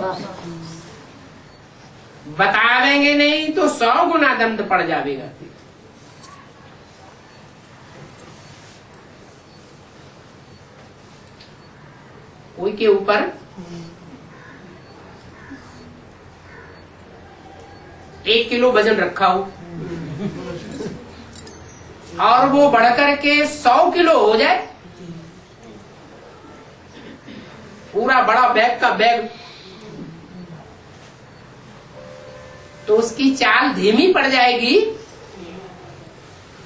बतावेंगे नहीं तो 100 गुना दंड पड़ जाएगा। कोई के ऊपर 1 किलो वजन रखा हो और वो बढ़कर के 100 किलो हो जाए, पूरा बड़ा बैग का बैग, तो उसकी चाल धीमी पड़ जाएगी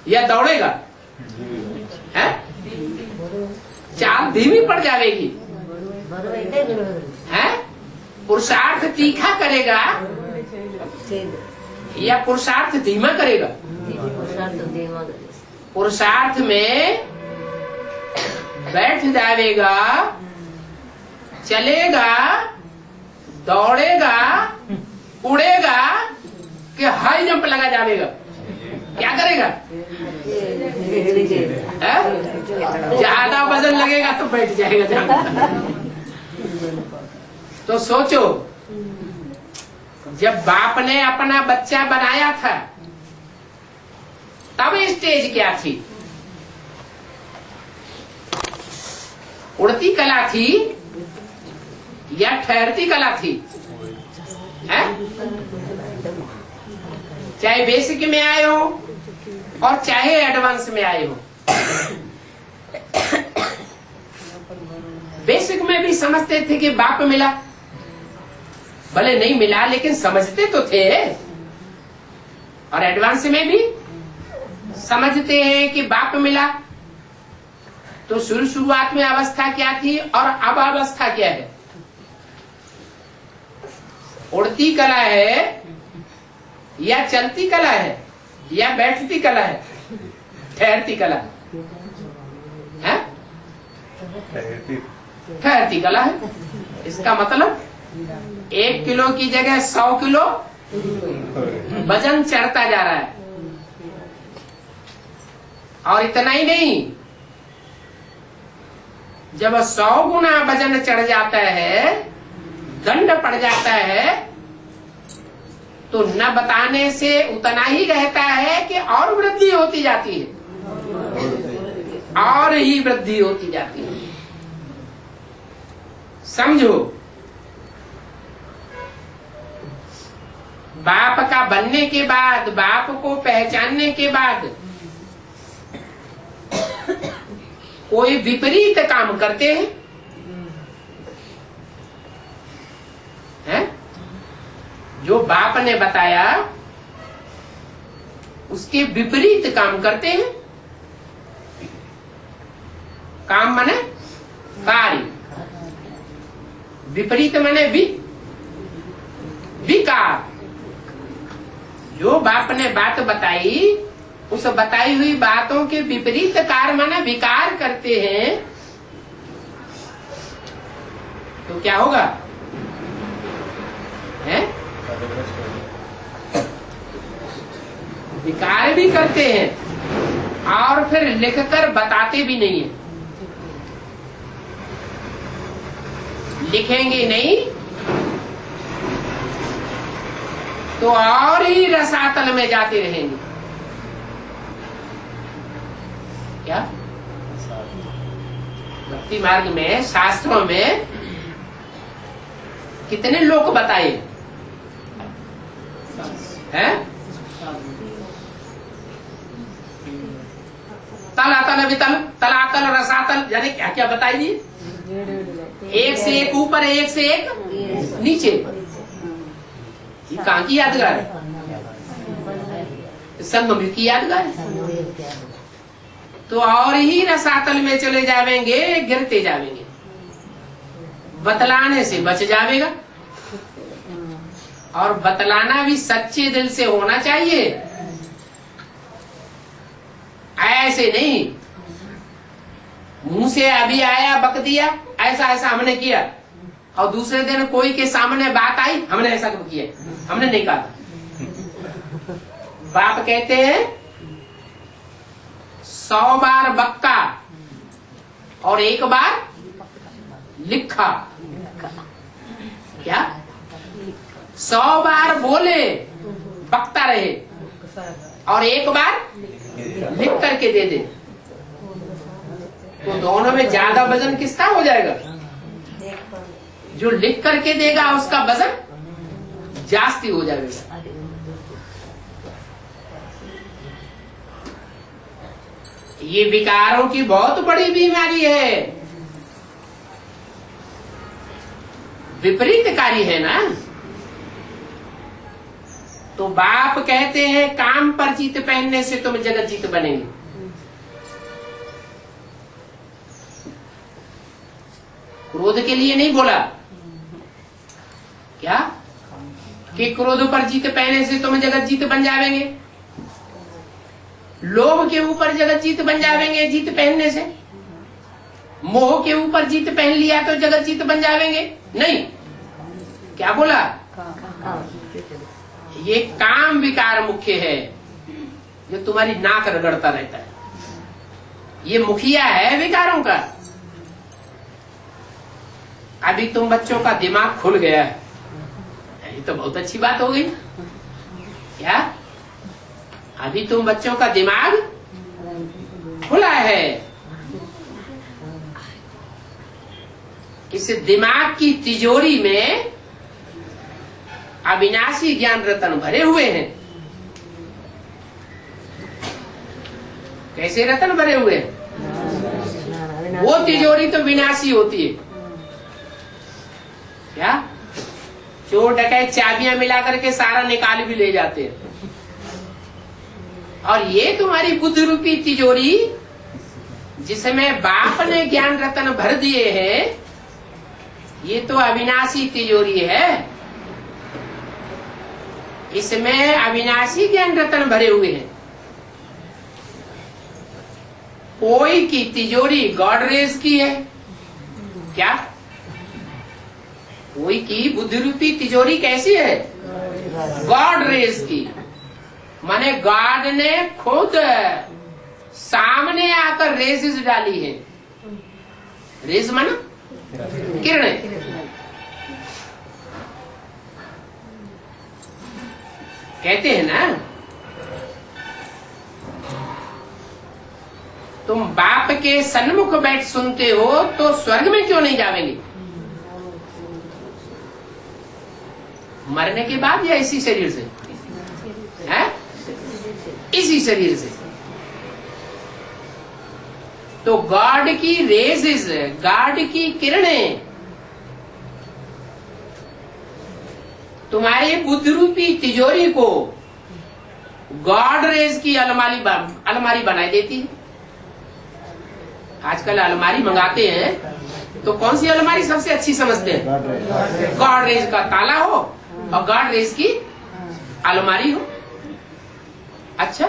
या दौड़ेगा? है? चाल धीमी पड़ जाएगी। है? पुरुषार्थ तीखा करेगा या पुरुषार्थ धीमा करेगा? पुरुषार्थ में बैठ जाएगा, चलेगा, दौड़ेगा, उड़ेगा कि हाई जंप लगा जाएगा। क्या करेगा? ज्यादा वजन लगेगा तो बैठ जाएगा ज्यादा। तो सोचो, जब बाप ने अपना बच्चा बनाया था तब स्टेज क्या थी? उड़ती कला थी या ठहरती कला थी? है? चाहे बेसिक में आए हो और चाहे एडवांस में आए हो, बेसिक में भी समझते थे कि बाप मिला, भले नहीं मिला लेकिन समझते तो थे। और एडवांस में भी समझते हैं कि बाप मिला। तो शुरुआत में अवस्था क्या थी और अब अवस्था क्या है? उड़ती कला है या चलती कला है या बैठती कला है? ठहरती कला है? ठहरती कला है। इसका मतलब 1 किलो की जगह 100 किलो वजन चढ़ता जा रहा है। और इतना ही नहीं, जब 100 गुना वजन चढ़ जाता है, दंड पड़ जाता है, तो न बताने से उतना ही रहता है कि और वृद्धि होती जाती है, और ही वृद्धि होती जाती है। समझो, बाप का बनने के बाद, बाप को पहचानने के बाद कोई विपरीत काम करते हैं, हैं? जो बाप ने बताया उसके विपरीत काम करते हैं। काम माने कार्य, विपरीत माने विकार। जो बाप ने बात बताई, उस बताई हुई बातों के विपरीत कार्य माना विकार करते हैं, तो क्या होगा? है? विकार भी करते हैं और फिर लिखकर बताते भी नहीं है। लिखेंगे नहीं तो और ही रसातल में जाते रहेंगे। क्या भक्ति मार्ग में, शास्त्रों में कितने लोक बताए हैं? तलातल वितल, तलातल रसातल, यानी क्या क्या बताइए? एक से एक ऊपर, एक से एक नीचे। ये कहाँ की यादगार है? संगम की यादगार है। तो और ही रसातल में चले जावेंगे, गिरते जावेंगे, बतलाने से बच जावेगा। और बतलाना भी सच्चे दिल से होना चाहिए, ऐसे नहीं मुंह से अभी आया बक दिया, ऐसा ऐसा हमने किया, और दूसरे दिन कोई के सामने बात आई, हमने ऐसा क्यों किया, हमने नहीं कहा। बाप कहते हैं 100 बार बक्का और 1 बार लिखा। क्या? 100 बार बोले, बकता रहे, और 1 बार लिख करके दे दे, तो दोनों में ज्यादा वजन किसका हो जाएगा? जो लिख करके देगा उसका वजन जास्ती हो जाएगा। ये विकारों की बहुत बड़ी बीमारी है, विपरीतकारी है ना। तो बाप कहते हैं काम पर जीत पहनने से तुम जगत जीत बनेंगे। क्रोध के लिए नहीं बोला क्या कि क्रोध पर जीत पहनने से तुम जगत जीत बन जावेंगे, लोभ के ऊपर जगत जीत बन जावेंगे जीत पहनने से, मोह के ऊपर जीत पहन लिया तो जगत जीत बन जावेंगे, नहीं। क्या बोला? ये काम विकार मुख्य है जो तुम्हारी नाक रगड़ता रहता है, ये मुखिया है विकारों का। अभी तुम बच्चों का दिमाग खुल गया है, ये तो बहुत अच्छी बात हो गई। क्या? अभी तुम बच्चों का दिमाग खुला है। इस दिमाग की तिजोरी में अविनाशी ज्ञान रतन भरे हुए हैं। कैसे रतन भरे हुए हैं? वो तिजोरी तो विनाशी होती है। क्या? चोर डकैत चाबियां मिला करके सारा निकाल भी ले जाते हैं, और ये तुम्हारी बुद्ध रूपी तिजोरी जिसमें बाप ने ज्ञान रतन भर दिए हैं, ये तो अविनाशी तिजोरी है। इसमें अविनाशी ज्ञान रतन भरे हुए हैं। कोई की तिजोरी गॉडरेज की है। क्या? कोई की बुद्धि रूपी तिजोरी कैसी है? गॉडरेज की, माने गॉड ने खुद सामने आकर रेजेस डाली है। रेज माना किरणें। कहते हैं ना, तुम बाप के सन्मुख बैठ सुनते हो तो स्वर्ग में क्यों नहीं जावेंगे? मरने के बाद या इसी शरीर से? है इसी शरीर से। तो गॉड की रेजेस, गॉड की किरणें तुम्हारे बुद्ध रूपी तिजोरी को गॉड रेज की अलमारी बनाई देती है। आजकल अलमारी मंगाते हैं तो कौन सी अलमारी सबसे अच्छी समझते हैं? गॉड रेज का ताला हो और गॉड रेज की अलमारी हो। अच्छा,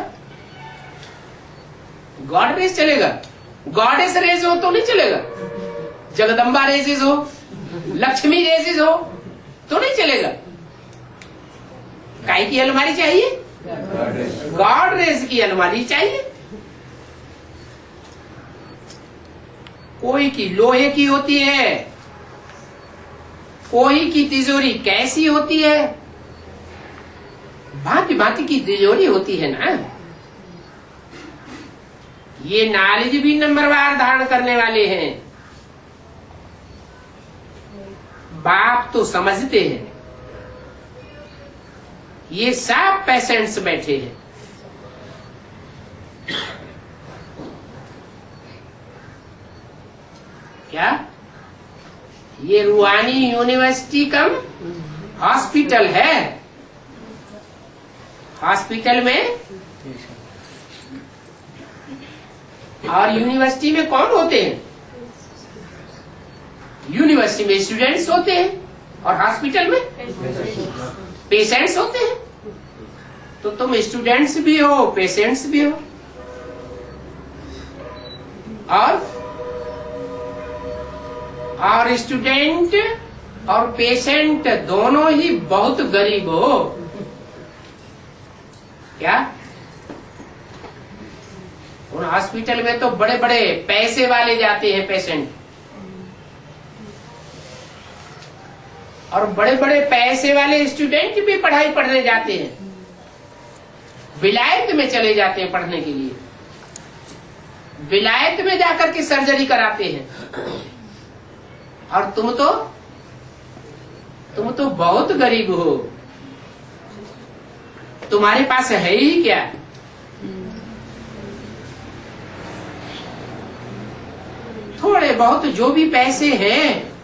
गॉड रेज चलेगा, गॉडेस रेज हो तो नहीं चलेगा। जगदम्बा रेजेस हो, लक्ष्मी रेजेस हो तो नहीं चलेगा। काय की अलमारी चाहिए? गॉड रेज की अलमारी चाहिए। कोई की लोहे की होती है, कोई की तिजोरी कैसी होती है, भांति भांति की तिजोरी होती है ना। ये नॉलेज भी नंबरवार धारण करने वाले हैं। बाप तो समझते हैं, ये सब पेशेंट्स बैठे हैं। क्या ये रूहानी यूनिवर्सिटी कम हॉस्पिटल है? हॉस्पिटल में और यूनिवर्सिटी में कौन होते हैं? यूनिवर्सिटी में स्टूडेंट्स होते हैं और हॉस्पिटल में पेशेंट्स होते हैं। तो तुम स्टूडेंट्स भी हो, पेशेंट्स भी हो। और स्टूडेंट और पेशेंट दोनों ही बहुत गरीब हो। क्या उन हॉस्पिटल में तो बड़े बड़े पैसे वाले जाते हैं पेशेंट, और बड़े बड़े पैसे वाले स्टूडेंट भी पढ़ाई पढ़ने जाते हैं। विलायत में चले जाते हैं पढ़ने के लिए, विलायत में जाकर के सर्जरी कराते हैं। और तुम तो बहुत गरीब हो। तुम्हारे पास है ही क्या? थोड़े बहुत जो भी पैसे हैं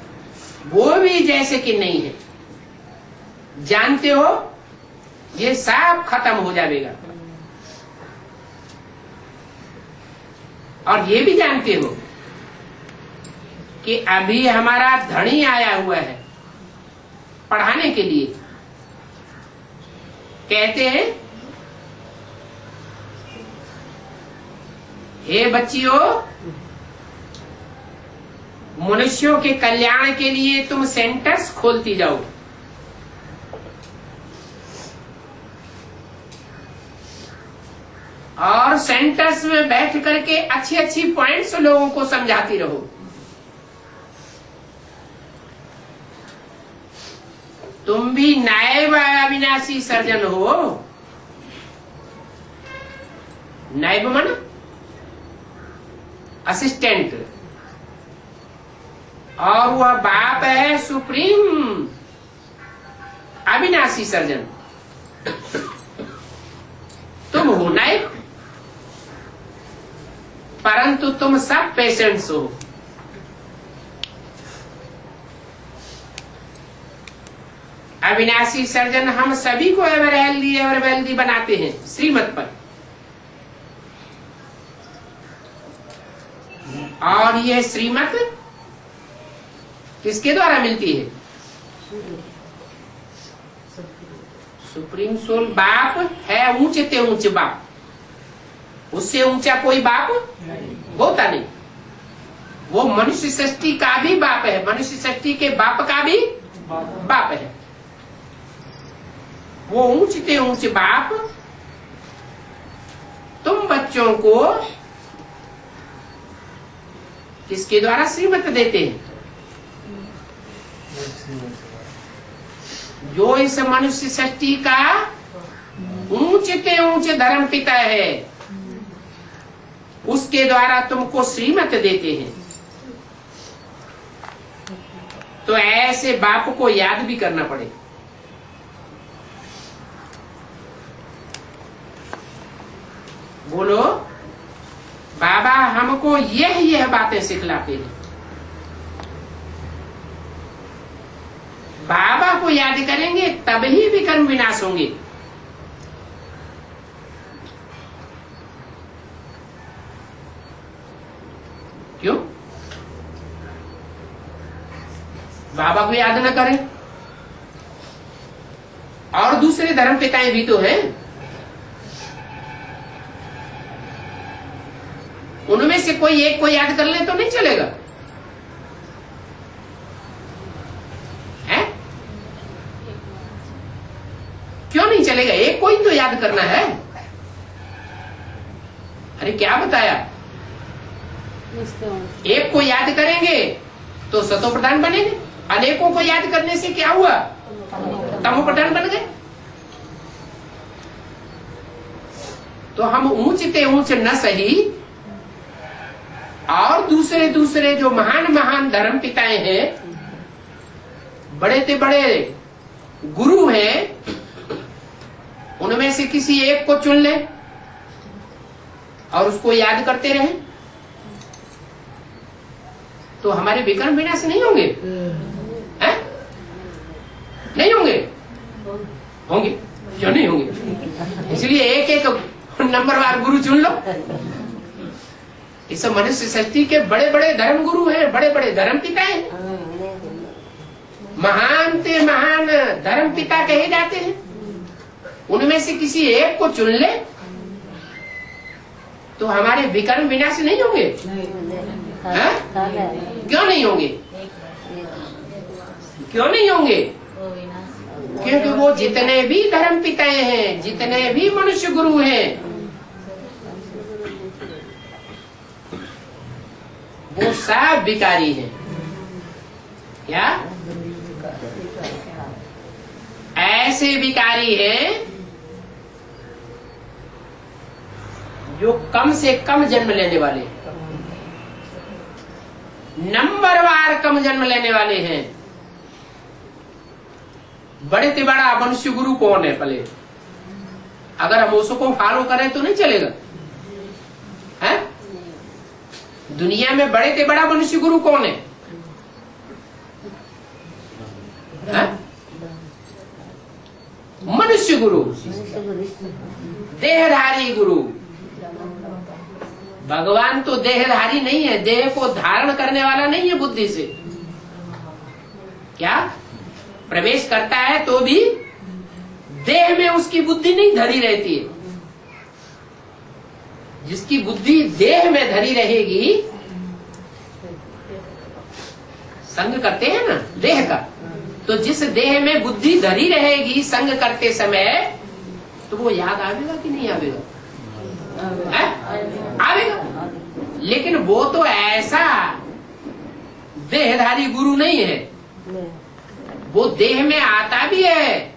वो भी जैसे कि नहीं है। जानते हो ये सब खत्म हो जाएगा। और ये भी जानते हो कि अभी हमारा धनी आया हुआ है पढ़ाने के लिए। कहते हैं, हे बच्चियों, मनुष्यों के कल्याण के लिए तुम सेंटर्स खोलती जाओ। और सेंटर्स में बैठ करके अच्छी अच्छी पॉइंट्स लोगों को समझाती रहो। तुम भी नायब अविनाशी सर्जन हो। नायब मन असिस्टेंट, और वह बाप है सुप्रीम अविनाशी सर्जन। तुम हो नायब, परंतु तुम सब पेशेंट्स हो। अविनाशी सर्जन हम सभी को एवर हेल्दी बनाते हैं श्रीमत पर। और यह श्रीमत किसके द्वारा मिलती है? सुप्रीम सोल बाप है, ऊंचे ते ऊंचे बाप। उससे ऊंचा कोई बाप होता नहीं। वो मनुष्य सृष्टि का भी बाप है, मनुष्य सृष्टि के बाप का भी बाप है। वो ऊंचे ऊंचे बाप तुम बच्चों को किसके द्वारा श्रीमत देते हैं? जो इस मनुष्य सृष्टि का ऊंचे ऊंचे धर्म पिता है, उसके द्वारा तुमको श्रीमत देते हैं। तो ऐसे बाप को याद भी करना पड़ेगा। बोलो बाबा हमको यह बातें सिखलाते हैं। बाबा को याद करेंगे तभी विकर्म विनाश होंगे। क्यों? बाबा को याद न करें? और दूसरे धर्म पिताएं भी तो हैं, उनमें से कोई एक को याद कर ले तो नहीं चलेगा? है? क्यों नहीं चलेगा? एक को ही तो याद करना है। अरे क्या बताया? एक को याद करेंगे तो सतो प्रधान बनेंगे, अनेकों को याद करने से क्या हुआ? तमो प्रधान बन गए। तो हम ऊंचते ऊंच न सही, और दूसरे दूसरे जो महान महान धर्म पिताएं हैं, बड़े से बड़े गुरु हैं, उनमें से किसी एक को चुन ले और उसको याद करते रहें, तो हमारे विकर्म विनाश नहीं होंगे? हैं? नहीं होंगे? होंगे। क्यों नहीं होंगे? इसलिए एक एक नंबरवार गुरु चुन लो। इस मनुष्य सृष्टि के बड़े बड़े धर्म गुरु हैं, बड़े बड़े धर्म पिता हैं, महान से महान धर्म पिता कहे जाते हैं। उनमें से किसी एक को चुन ले तो हमारे विकर्म विनाश नहीं होंगे? क्यों नहीं होंगे? क्यों नहीं होंगे? क्योंकि वो जितने भी धर्म पिताएं हैं, जितने भी मनुष्य गुरु हैं, वो सब विकारी हैं। क्या? ऐसे विकारी हैं जो कम से कम जन्म लेने वाले, नंबरवार कम जन्म लेने वाले हैं। बड़े से बड़ा मनुष्य गुरु कौन है? पहले अगर हम उसको फॉलो करें तो नहीं चलेगा। है? दुनिया में बड़े से बड़ा मनुष्य गुरु कौन है? मनुष्य गुरु, देहधारी गुरु। भगवान तो देहधारी नहीं है, देह को धारण करने वाला नहीं है बुद्धि से। क्या? प्रवेश करता है तो भी देह में उसकी बुद्धि नहीं धरी रहती है। जिसकी बुद्धि देह में धरी रहेगी, संग करते हैं ना देह का, तो जिस देह में बुद्धि धरी रहेगी संग करते समय, तो वो याद आवेगा कि नहीं आवेगा? आवेगा। लेकिन वो तो ऐसा देहधारी गुरु नहीं है, वो देह में आता भी है,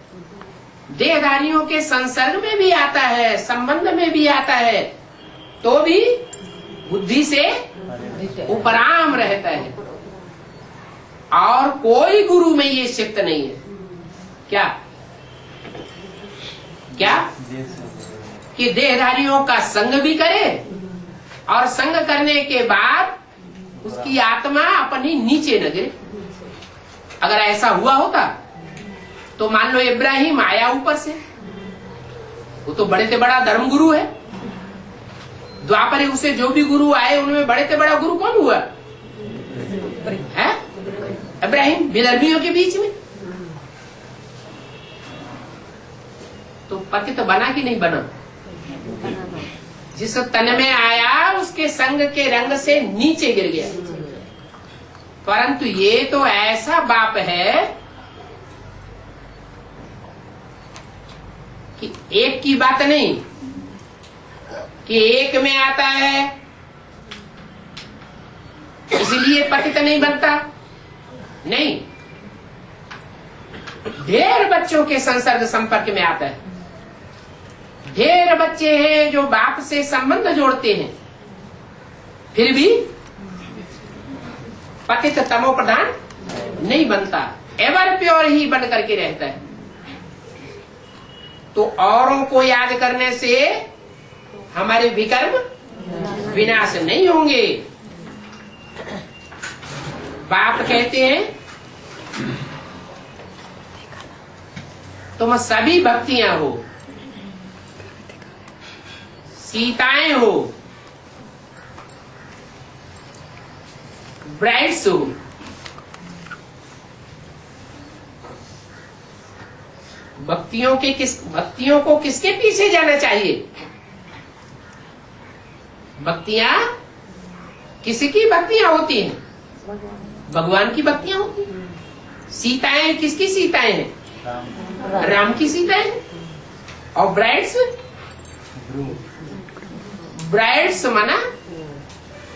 देहधारियों के संसर्ग में भी आता है, संबंध में भी आता है, तो भी बुद्धि से उपराम रहता है। और कोई गुरु में ये शिफ्ट नहीं है। क्या? क्या? कि देहधारियों का संग भी करे और संग करने के बाद उसकी आत्मा अपनी नीचे न गिरे। अगर ऐसा हुआ होता तो मान लो इब्राहिम आया ऊपर से, वो तो बड़े से बड़ा धर्म गुरु है। द्वापर युग से जो भी गुरु आए उनमें बड़े से बड़ा गुरु कौन हुआ? है इब्राहिम, विदर्भियों के बीच में। तो पतित बना कि नहीं बना? जिस तन में आया उसके संग के रंग से नीचे गिर गया। परंतु ये तो ऐसा बाप है कि एक की बात नहीं कि एक में आता है इसलिए पतित नहीं बनता। नहीं, ढेर बच्चों के संसर्ग संपर्क में आता है। ढेर बच्चे हैं जो बाप से संबंध जोड़ते हैं, फिर भी पतित तमो प्रधान नहीं बनता, एवर प्योर ही बन करके रहता है। तो औरों को याद करने से हमारे विकर्म विनाश नहीं होंगे। बाप कहते हैं तुम सभी भक्तियां हो, सीताएं हो, ब्राइड्स हो, भक्तियों को किसके पीछे जाना चाहिए? भक्तियां किसकी भक्तियां होती हैं? भगवान की भक्तियां होती हैं। सीताएं किसकी सीताएं हैं? राम की सीताएं। और ब्राइड्स, ब्राइड्स माना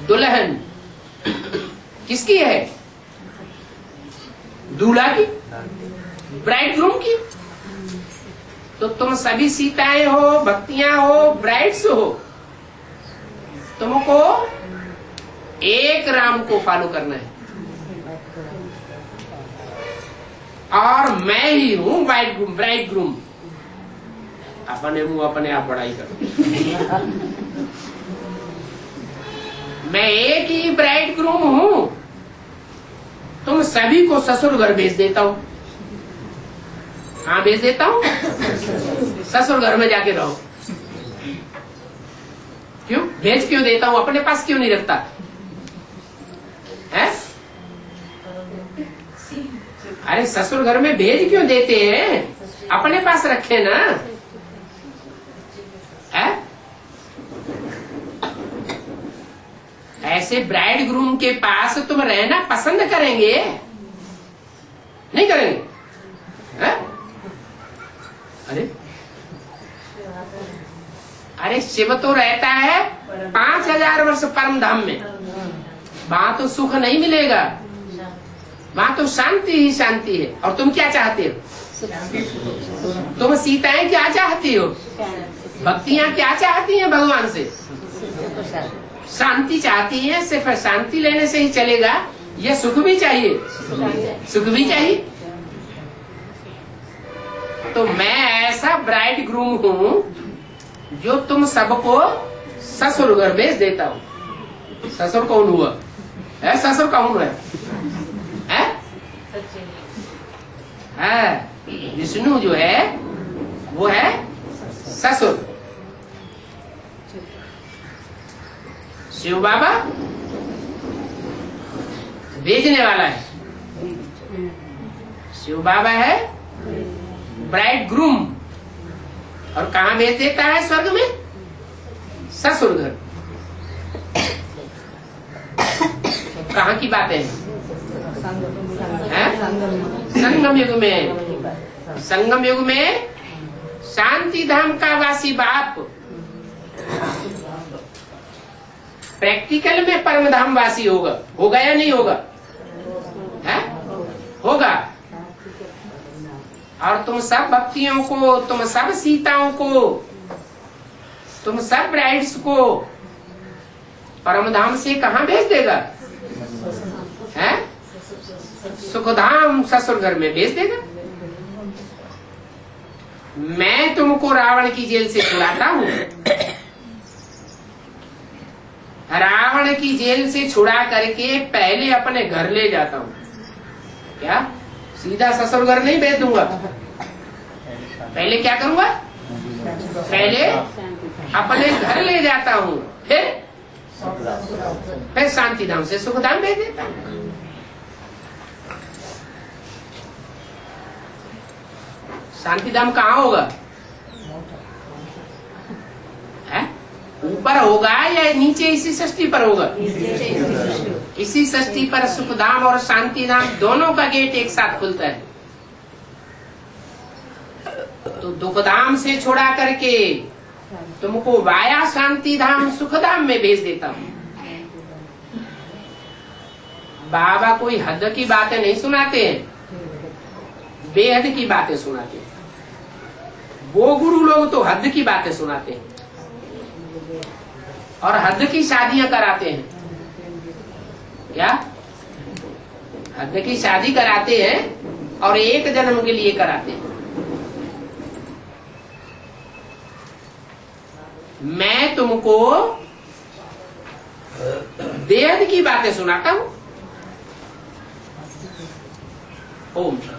दुल्हन किसकी है? दूल्हा की, ब्राइड ग्रूम की। तो तुम सभी सीताएं हो, भक्तियां हो, ब्राइड्स हो। तुमको एक राम को फॉलो करना है और मैं ही हूं ब्राइड ग्रूम। अपने मुंह अपने आप बड़ाई करो। मैं एक ही ब्राइड ग्रूम हूं। तुम सभी को ससुर घर भेज देता हूं। कहां भेज देता हूं? ससुर घर में जाके रहो। क्यों भेज क्यों देता हूं? अपने पास क्यों नहीं रखता है? अरे ससुर घर में भेज क्यों देते हैं? अपने पास रखे ना है? ऐसे ब्राइड ग्रूम के पास तुम रहना पसंद करेंगे? नहीं करेंगे है? अरे शिव तो रहता है 5000 वर्ष परम धाम में। वहां तो सुख नहीं मिलेगा, वहां तो शांति ही शांति है। और तुम क्या चाहते हो? तुम सीताएं क्या चाहती हो? भक्तियां क्या चाहती हैं भगवान से? शांति चाहती हैं। सिर्फ शांति लेने से ही चलेगा? ये सुख भी चाहिए, सुख भी चाहिए। तो मैं ऐसा ब्राइड ग्रूम हूं जो तुम सबको ससुर घर भेज देता हूं। ससुर कौन हुआ है? ससुर कौन है? विष्णु जो है वो है ससुर। शिव बाबा भेजने वाला है। शिव बाबा है ब्राइड ग्रूम। और कहां भेज देता है? स्वर्ग में, ससुर घर। कहां की बातें हैं? संगम युग में। संगम युग में शांति धाम का वासी बाप प्रैक्टिकल में परम धाम वासी होगा या नहीं होगा? है? होगा। और तुम सब भक्तियों को, तुम सब सीताओं को, तुम सब ब्राइड्स को परम धाम से कहां भेज देगा? है? सुखधाम ससुर घर में भेज देगा। मैं तुमको रावण की जेल से छुड़ाता हूं। रावण की जेल से छुड़ा करके पहले अपने घर ले जाता हूं। क्या सीधा ससुर घर नहीं भेज दूंगा? पहले क्या करूंगा? पहले अपने घर ले जाता हूं, फिर शांतिधाम से सुखधाम भेज देता हूं। शांतिधाम कहाँ होगा? ऊपर होगा या नीचे इसी सृष्टि पर होगा? इसी सृष्टि पर सुखधाम और शांतिधाम दोनों का गेट एक साथ खुलता है। तो दुखधाम से छोड़ा करके तुमको वाया शांतिधाम सुखधाम में भेज देता हूं। बाबा कोई हद की बातें नहीं सुनाते हैं, बेहद की बातें सुनाते हैं। वो गुरु लोग तो हद की बातें सुनाते हैं और हद की शादियां कराते हैं। क्या हद की शादी कराते हैं और एक जन्म के लिए कराते हैं। मैं तुमको बेहद की बातें सुनाता हूं। ओम शांति।